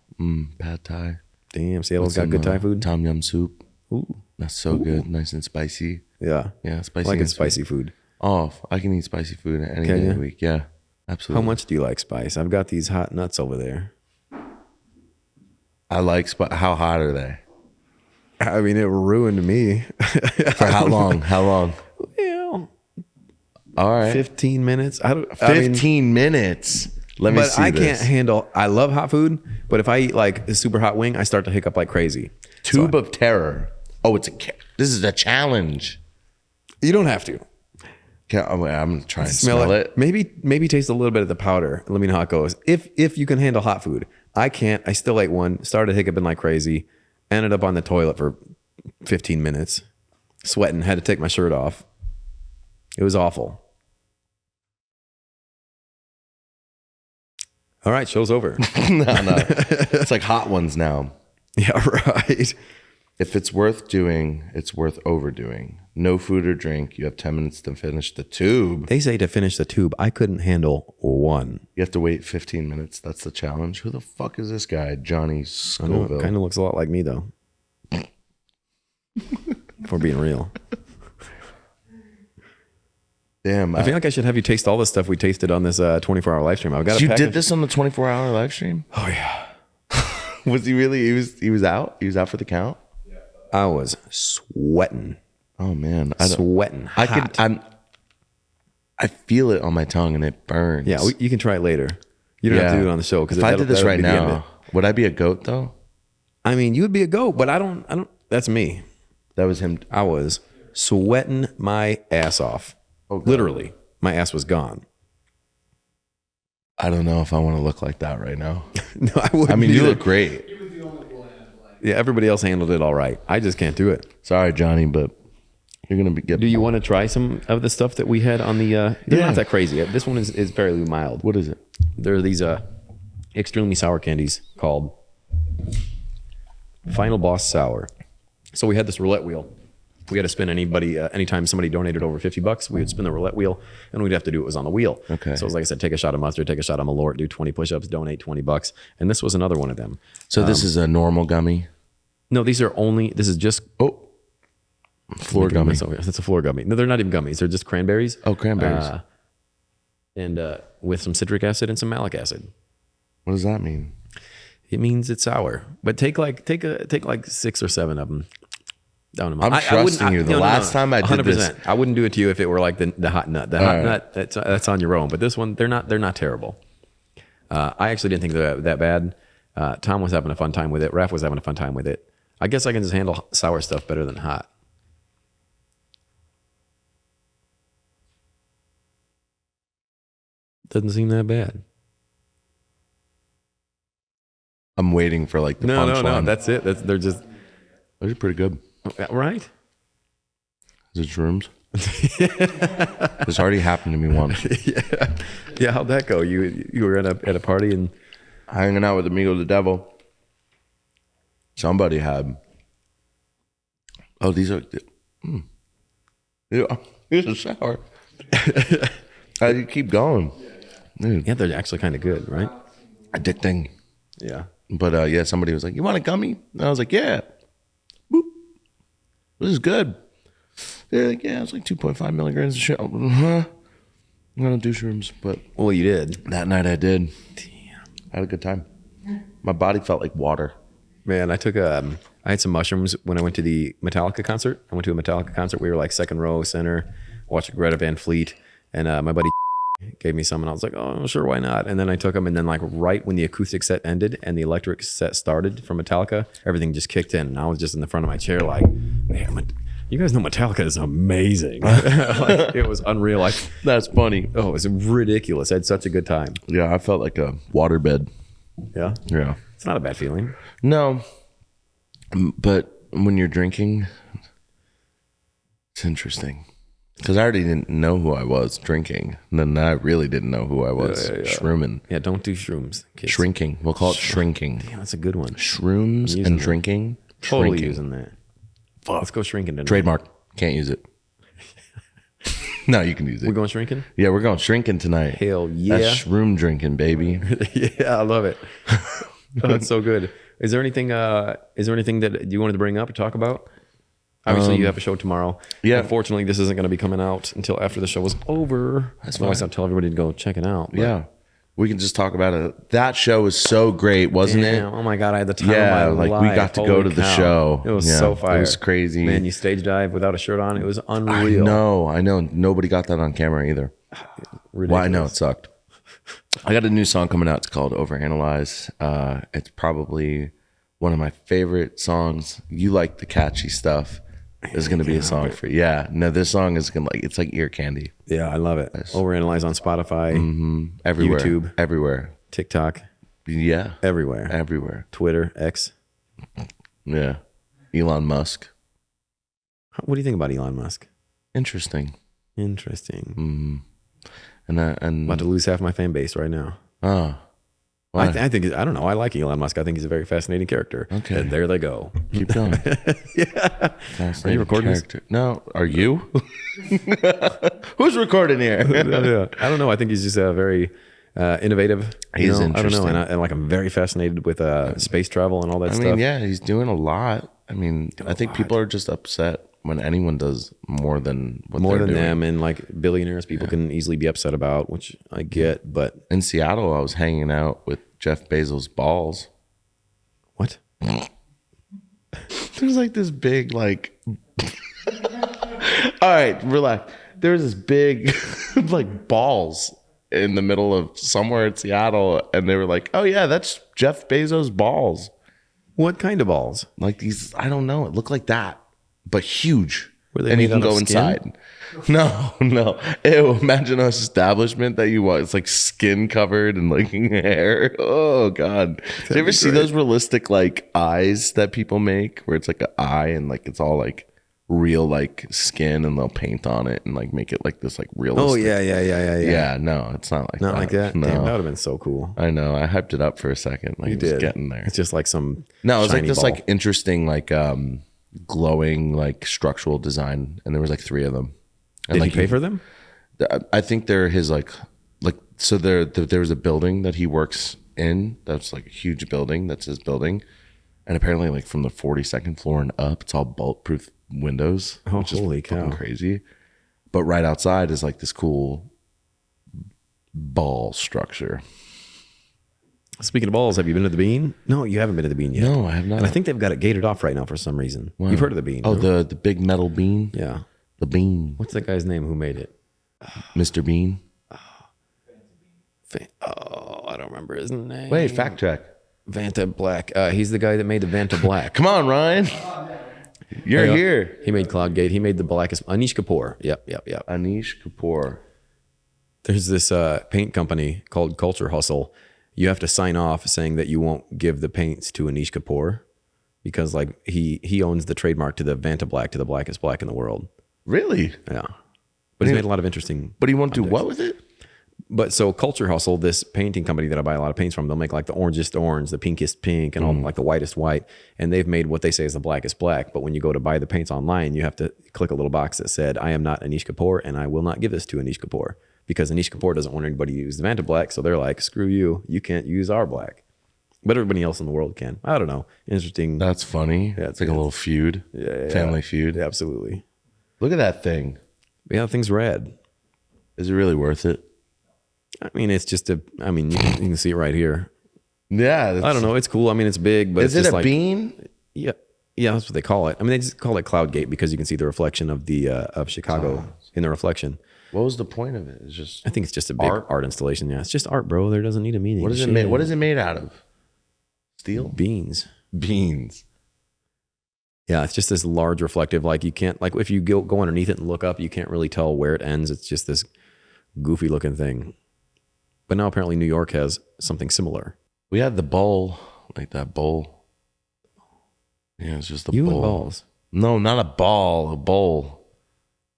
Pad Thai. Damn, Seattle's got good Thai food. Tom yum soup. Ooh. That's so good. Nice and spicy. Yeah. Yeah, I spicy. like and it spicy food. Oh, I can eat spicy food any Can day of ya? the week. Yeah, absolutely. How much do you like spice? I've got these hot nuts over there. I like how hot are they? I mean, it ruined me. For how long? How long? Well, All right. 15 minutes. 15 minutes. Let me But see I this. can't handle, I love hot food, but if I eat like a super hot wing, I start to hiccup like crazy. Tube of terror. Oh, this is a challenge. You don't have to. I'm gonna try and smell it. Maybe taste a little bit of the powder. Let me know how it goes. If you can handle hot food. I can't. I still ate one. Started hiccuping like crazy. Ended up on the toilet for 15 minutes. Sweating. Had to take my shirt off. It was awful. All right, show's over. No. It's like hot ones now. Yeah, right. If it's worth doing, it's worth overdoing. No food or drink. You have 10 minutes to finish the tube. They say to finish the tube, I couldn't handle one. You have to wait 15 minutes. That's the challenge. Who the fuck is this guy? Johnny I know, Scoville. kind of looks a lot like me though. If we're being real. Damn. I feel like I should have you taste all the stuff we tasted on this 24-hour live stream. I've got You a did this on the 24-hour live stream? Oh yeah. Was he really? He was out? He was out for the count? I was sweating. Oh man. Sweating. I feel it on my tongue and it burns. Yeah, you can try it later. You don't have to do it on the show because if I did this right now, would I be a goat though? I mean, you would be a goat, but I don't. That's me. That was him. I was sweating my ass off. Oh, God. Literally, my ass was gone. I don't know if I want to look like that right now. No, I wouldn't. I mean, you either. look great. Yeah, everybody else handled it all right. I just can't do it. Sorry, Johnny, but you're gonna get. Do you want to try some of the stuff that we had on the? They're Yeah. not that crazy. This one is fairly mild. What is it? There are these extremely sour candies called Final Boss Sour. So we had this roulette wheel. We had to spin anytime somebody donated over $50, we would spin the roulette wheel and we'd have to do what was on the wheel. Okay. So it was like I said, take a shot of mustard, take a shot of Malort, do 20 push-ups, donate $20. And this was another one of them. So this is a normal gummy. No, this is just Floor gummy. That's a floor gummy. No, they're not even gummies. They're just cranberries. Oh, cranberries. And with some citric acid and some malic acid. What does that mean? It means it's sour. But take like 6 or 7 of them. Down a month. I'm trusting you. The last time I did this, I wouldn't do it to you if it were like the hot nut. The hot nut, that's on your own. But this one, they're not terrible. I actually didn't think they're that bad. Tom was having a fun time with it. Raph was having a fun time with it. I guess I can just handle sour stuff better than hot. Doesn't seem that bad. I'm waiting for like the punchline. No. That's it. They're just. Those are pretty good. Right? Is it shrooms? This already happened to me once. Yeah. How'd that go? You were at a party and hanging out with Amigo the Devil. Somebody had. Oh, these are. Yeah, these are sour. You keep going. Dude. yeah, they're actually kind of good, right? Addicting. Yeah. But yeah, somebody was like, "You want a gummy?" And I was like, "Yeah." Boop. This is good. They're like, "Yeah, it's like 2.5 milligrams of shit." I don't do shrooms, but Well, you did. that night I did. Damn. I had a good time. My body felt like water. Man, I took I had some mushrooms when I went to the Metallica concert. I went to a Metallica concert. We were like second row center, watching Greta Van Fleet, and my buddy gave me some, and I was like, "Oh, sure, why not?" And then I took them, and then like right when the acoustic set ended and the electric set started from Metallica, everything just kicked in, and I was just in the front of my chair like, "Man, you guys know Metallica is amazing." Like, it was unreal. Like, That's funny. oh, it was ridiculous. I had such a good time. Yeah, I felt like a waterbed. Yeah, Yeah. it's not a bad feeling. No, but when you're drinking, it's interesting. Because I already didn't know who I was drinking. And then I really didn't know who I was shrooming. Yeah, don't do shrooms, kids. Shrinking. We'll call it shrinking. Damn, that's a good one. Shrooms and drinking. Totally Shrinking. using that. Let's go shrinking tonight. Trademark. Can't use it. No, you can use it. We're going shrinking? Yeah, we're going shrinking tonight. Hell yeah. That's shroom drinking, baby. Yeah, I love it. Oh, it's so good. Is there anything that you wanted to bring up or talk about? Obviously, you have a show tomorrow. Yeah. Unfortunately, this isn't going to be coming out until after the show is over. That's why I'll tell everybody to go check it out. But Yeah. We can just talk about it. That show was so great, wasn't it? damn, oh my God, I had the time Yeah, of my like life. we got to go Holy to the cow. show. It was Yeah, so fire. It was crazy. Man, you stage dive without a shirt on. It was I unreal. know. Nobody got that on camera either. Ridiculous. Well, I know it sucked. I got a new song coming out. It's called Overanalyze. It's probably one of my favorite songs. You like the catchy stuff. There's going to be a song for you. Yeah. No, this song is going to it's like ear candy. Yeah, I love it. Overanalyze on Spotify, Everywhere. YouTube. Everywhere. TikTok, Yeah. everywhere. Everywhere. Twitter, X. Yeah. Elon Musk. What do you think about Elon Musk? Interesting. Interesting. And About to lose half my fan base right now. oh, why? I think I don't know. I like Elon Musk. I think he's a very fascinating character. Okay. And there they go. Keep going. Yeah. Are you recording this? No. Are you? Who's recording here? Yeah. I don't know. I think he's just a very innovative. He's I don't know. interesting. And like I'm very fascinated with space travel and all that I stuff. mean, yeah, he's doing a lot. I mean, I think people are just upset when anyone does more than what More they're than doing. them, and like billionaires, people can easily be upset about, which I get. But In Seattle, I was hanging out with Jeff Bezos' balls. what? There's like this big, like, all right, relax. There's this big, like, balls in the middle of somewhere in Seattle, and they were like, "Oh yeah, that's Jeff Bezos' balls." What kind of balls? Like these, I don't know. It looked like that, but huge. Were they and you made can out go of skin? inside. No. Ew, imagine an establishment that you want. It's like skin covered and like hair. Oh God. Do you ever see those realistic like eyes that people make where it's like an eye and like it's all like real like skin and they'll paint on it and like make it like this like realistic. Oh yeah. Yeah, no, it's not like Not that. like that. No. Damn, that would have been so cool. I know. I hyped it up for a second. Like You it was did. getting there. It's just like some. No, it was like shiny this ball. like interesting like glowing like structural design, and there was like 3 of them. And Did like you pay for them? I think they're his like so there was a building that he works in that's like a huge building that's his building, and apparently like from the 42nd floor and up, it's all bulletproof windows, Oh, which is holy fucking cow. crazy. But right outside is like this cool ball structure. Speaking of balls, have you been to the Bean? No, you haven't been to the Bean yet. No, I have not. And I think they've got it gated off right now for some reason. Wow. You've heard of the Bean? Oh, no? the big metal bean. Yeah. The bean. What's that guy's name who made it? Mr. Bean. I don't remember his name. Wait, fact check. Vanta Black. He's the guy that made the Vanta Black. Come on, Ryan. You're here. He made Cloudgate. He made the blackest. Anish Kapoor. Yep. Anish Kapoor. There's this paint company called Culture Hustle. You have to sign off saying that you won't give the paints to Anish Kapoor because like he owns the trademark to the Vanta Black, to the blackest black in the world. Really? Yeah. But he's made a lot of interesting. But he won't do what with it? But so Culture Hustle, this painting company that I buy a lot of paints from, they'll make like the orangest orange, the pinkest pink, and all like the whitest white. And they've made what they say is the blackest black. But when you go to buy the paints online, you have to click a little box that said, I am not Anish Kapoor and I will not give this to Anish Kapoor. Because Anish Kapoor doesn't want anybody to use the Vanta Black. So they're like, screw you. You can't use our black. But everybody else in the world can. I don't know. Interesting. That's funny. Yeah, it's like a little feud. Family feud. Yeah, absolutely. Look at that thing. Yeah, that thing's rad. Is it really worth it? I mean, it's just you can see it right here. Yeah. I don't know. It's cool. I mean, it's big, but Is it's it just a like, bean? Yeah, that's what they call it. I mean, they just call it Cloudgate because you can see the reflection of the of Chicago in the reflection. What was the point of it? It's just I think it's just a big art installation. Yeah, it's just art, bro. There doesn't need a meaning. what is it made? What is it made out of? Steel? Beans. Beans. Yeah, it's just this large reflective. Like you can't like if you go underneath it and look up, you can't really tell where it ends. It's just this goofy looking thing. But now apparently New York has something similar. We had the bowl, like that bowl. Yeah, it's just a You bowl. and balls. No, not a ball. A bowl.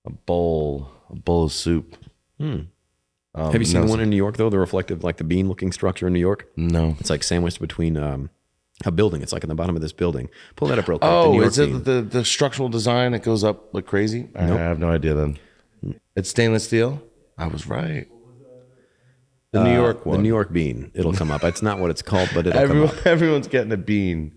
A bowl. A bowl of soup. Have you seen the one in New York though? The reflective, like the bean looking structure in New York? No. It's like sandwiched between a building. It's like in the bottom of this building. Pull that up real quick. the New Oh, York is it bean. the structural design that goes up like crazy? Nope. I have no idea then. It's stainless steel? I was right. The New York one. The New York bean. It'll come up. It's not what it's called, but it'll come up. Everyone's getting a bean.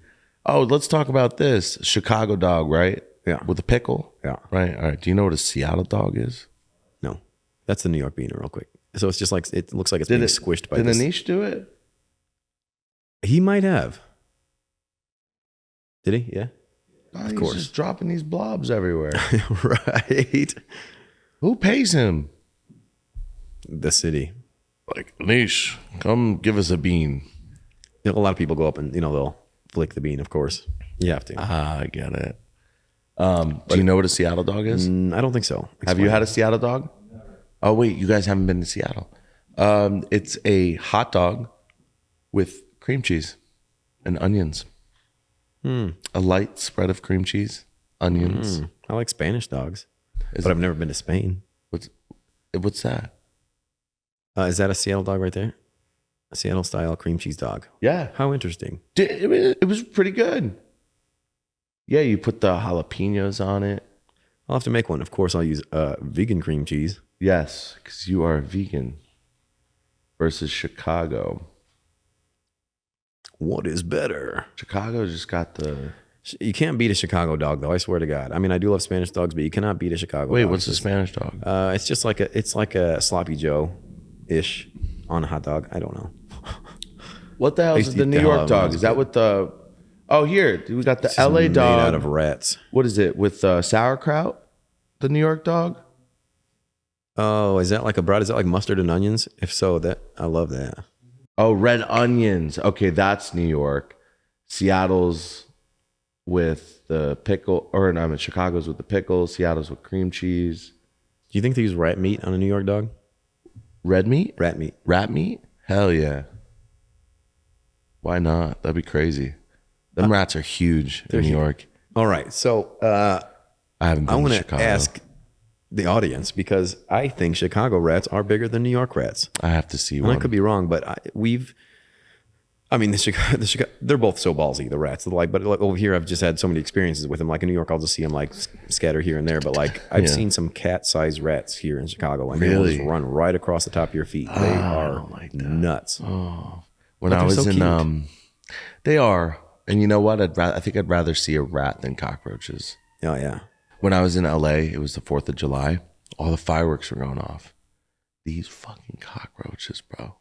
Oh, let's talk about this. Chicago dog, right? Yeah. With a pickle? Yeah. Right. All right. Do you know what a Seattle dog is? No, that's the New York bean real quick. So it's just like, it looks like it's being squished by this. Did Anish do it? He might have. Did he? Yeah. Oh, Of he's course. just dropping these blobs everywhere. Right. Who pays him? The city. Like, Anish, come give us a bean. A lot of people go up and, they'll flick the bean, of course. You have to. I get it. Do you know what a Seattle dog is? I don't think so. Have you had a Seattle dog? Oh, wait, you guys haven't been to Seattle. It's a hot dog with cream cheese and onions. A light spread of cream cheese, onions. I like Spanish dogs, but I've never been to Spain. What's that? Is that a Seattle dog right there? A Seattle style cream cheese dog. Yeah. How interesting. It was pretty good. Yeah, you put the jalapenos on it. I'll have to make one. Of course, I'll use vegan cream cheese. Yes, because you are a vegan versus Chicago. What is better? Chicago just got the... You can't beat a Chicago dog, though. I swear to God. I mean, I do love Spanish dogs, but you cannot beat a Chicago Wait, dog. what's the Spanish dog? It's just like a sloppy Joe-ish on a hot dog. I don't know. What the hell used is to the eat New the hell out York of them dog? as a Is that kid. with the... Oh, here. We got the It's LA made dog. out of rats. What is it? With sauerkraut? The New York dog? Oh, is that like a bread? Is that like mustard and onions? If so, I love that. Oh, red onions. Okay, that's New York. Seattle's with the pickle, or no, I mean, Chicago's with the pickle. Seattle's with cream cheese. Do you think they use rat meat on a New York dog? Red meat? Rat meat. Rat meat? Hell yeah. Why not? That'd be crazy. Them rats are huge in New huge. York. All right. So I haven't I been want to to Chicago. ask the audience because I think Chicago rats are bigger than New York rats. I have to see And one. I could be wrong, but the Chicago, they're both so ballsy, the rats. But like over here, I've just had so many experiences with them. Like in New York, I'll just see them like scatter here and there. But like I've seen some cat-sized rats here in Chicago, and they will just Really? run right across the top of your feet. They are like that. nuts. When But I they're was so in, cute. they are. And you know what? I think I'd rather see a rat than cockroaches. Oh yeah. When I was in LA, it was the 4th of July. All the fireworks were going off. These fucking cockroaches, bro,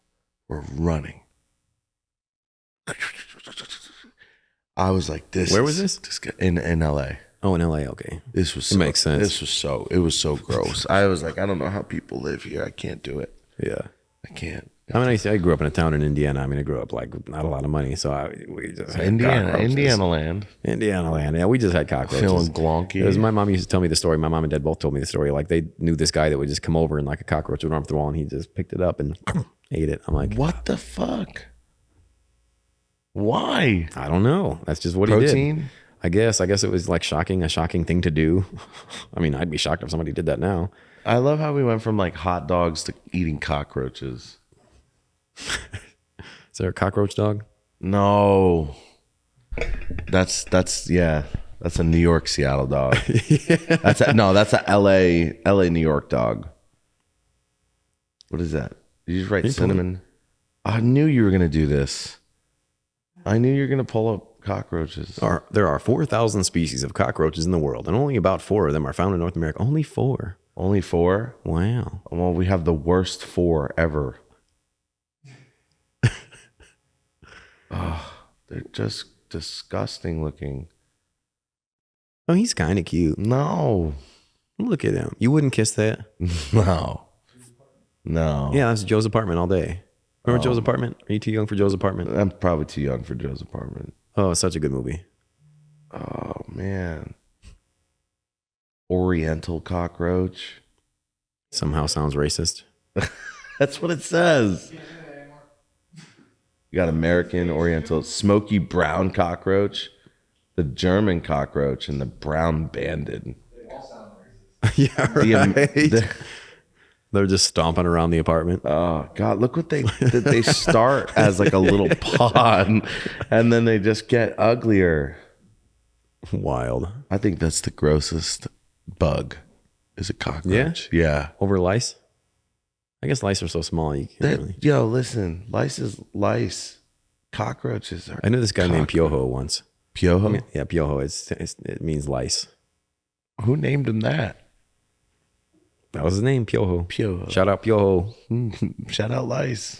were running. I was like, this. Where was this? In LA. Oh, in LA. Okay. This was. It makes sense. It was so gross. I was like, I don't know how people live here. I can't do it. Yeah. I can't. I mean, I grew up in a town in Indiana. I mean, I grew up like not a lot of money, so we just had Indiana land. Indiana land. Yeah, we just had cockroaches. Feeling glonky. It was, my mom used to tell me the story. My mom and dad both told me the story. Like they knew this guy that would just come over and like a cockroach would run up the wall, and he just picked it up and ate it. I'm like, what the fuck? Why? I don't know. That's just what he Protein? did. I guess it was like a shocking thing to do. I mean, I'd be shocked if somebody did that now. I love how we went from like hot dogs to eating cockroaches. Is there a cockroach dog? No. That's a New York Seattle dog. That's a LA New York dog. What is that? Did you just write cinnamon? I knew you were gonna do this. I knew you were gonna pull up cockroaches. There are 4,000 species of cockroaches in the world, and only about 4 of them are found in North America. Only 4. Only 4? Wow. Well, we have the worst 4 ever. Oh, they're just disgusting looking. Oh, he's kind of cute. No. Look at him. You wouldn't kiss that? No. Yeah, that's Joe's apartment all day. Remember Joe's apartment? Are you too young for Joe's apartment? I'm probably too young for Joe's apartment. Oh, it's such a good movie. Oh, man. Oriental cockroach. Somehow sounds racist. That's what it says. You got American Oriental, smoky brown cockroach, the German cockroach, and the brown banded. Yeah, right. They're just stomping around the apartment. Oh God! Look what they start as like a little pod, and then they just get uglier. Wild. I think that's the grossest bug. Is a cockroach? Yeah. Over lice. I guess lice are so small you can't really. Yo, listen, lice is lice. Cockroaches are. I knew this guy named Piojo once. Piojo? I mean, yeah, Piojo. It means lice. Who named him that? That was his name, Piojo. Piojo. Shout out Piojo. Shout out lice.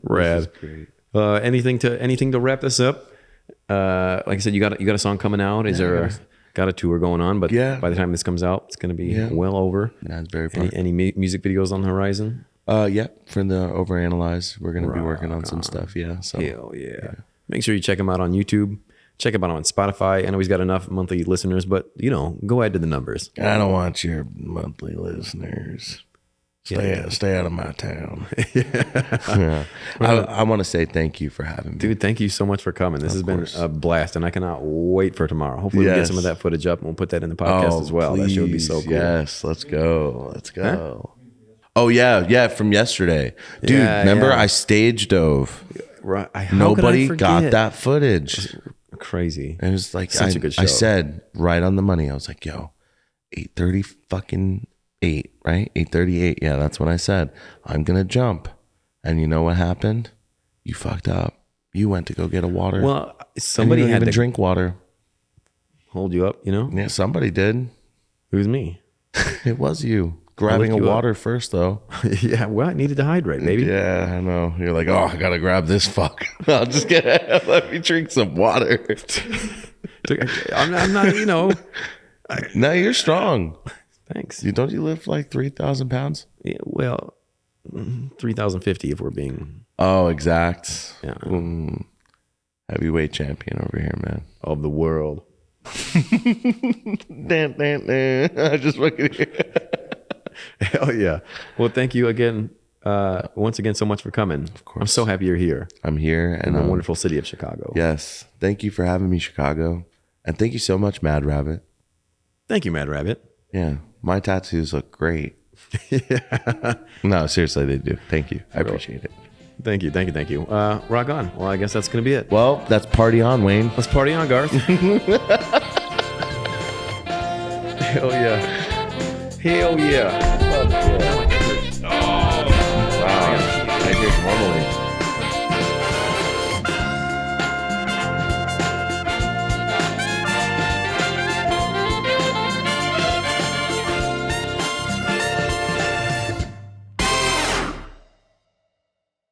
Rad. Great. Anything to wrap this up? Like I said, you got a song coming out. Is there got a tour going on? But by the time this comes out, it's going to be well over. That's very any music videos on the horizon? Yeah, for the Overanalyze, we're going to be working on some stuff. Yeah. So. Hell yeah. Make sure you check him out on YouTube. Check him out on Spotify. I know he's got enough monthly listeners, but go add to the numbers. I don't want your monthly listeners. Stay out of my town. I want to say thank you for having me. Dude, thank you so much for coming. This has been a blast, and I cannot wait for tomorrow. Hopefully we get some of that footage up, and we'll put that in the podcast as well. That show would be so cool. Yes, let's go. Huh? Oh, yeah, from yesterday. Dude, remember I stage dove. Right. Nobody got that footage. Crazy. It was like such a good show. I said right on the money. I was like, yo, 8:30 fucking 8, right? 8:38. Yeah, that's what I said. I'm gonna jump. And you know what happened? You fucked up. You went to go get a water. Well, somebody had to drink water. Hold you up, Yeah, somebody did. It was me. It was you. Grabbing a water first, though. Yeah, well, I needed to hydrate, baby. Yeah, I know. You're like, oh, I gotta grab this fuck. I'll just let me drink some water. I'm not, No, you're strong. Thanks. Don't you lift like 3,000 pounds? Yeah, well, 3,050 if we're being. Oh, exact. Yeah. Heavyweight champion over here, man. Of the world. I just fucking hear. Hell yeah. Well, thank you again, once again, so much for coming. Of course. I'm so happy you're here. I'm here. In the wonderful city of Chicago. Yes. Thank you for having me, Chicago. And thank you so much, Mad Rabbit. Thank you, Mad Rabbit. Yeah. My tattoos look great. Yeah. No, seriously, they do. Thank you. I appreciate it. Thank you. Rock on. Well, I guess that's going to be it. Well, that's party on, Wayne. Let's party on, Garth. Hell yeah. Hell yeah.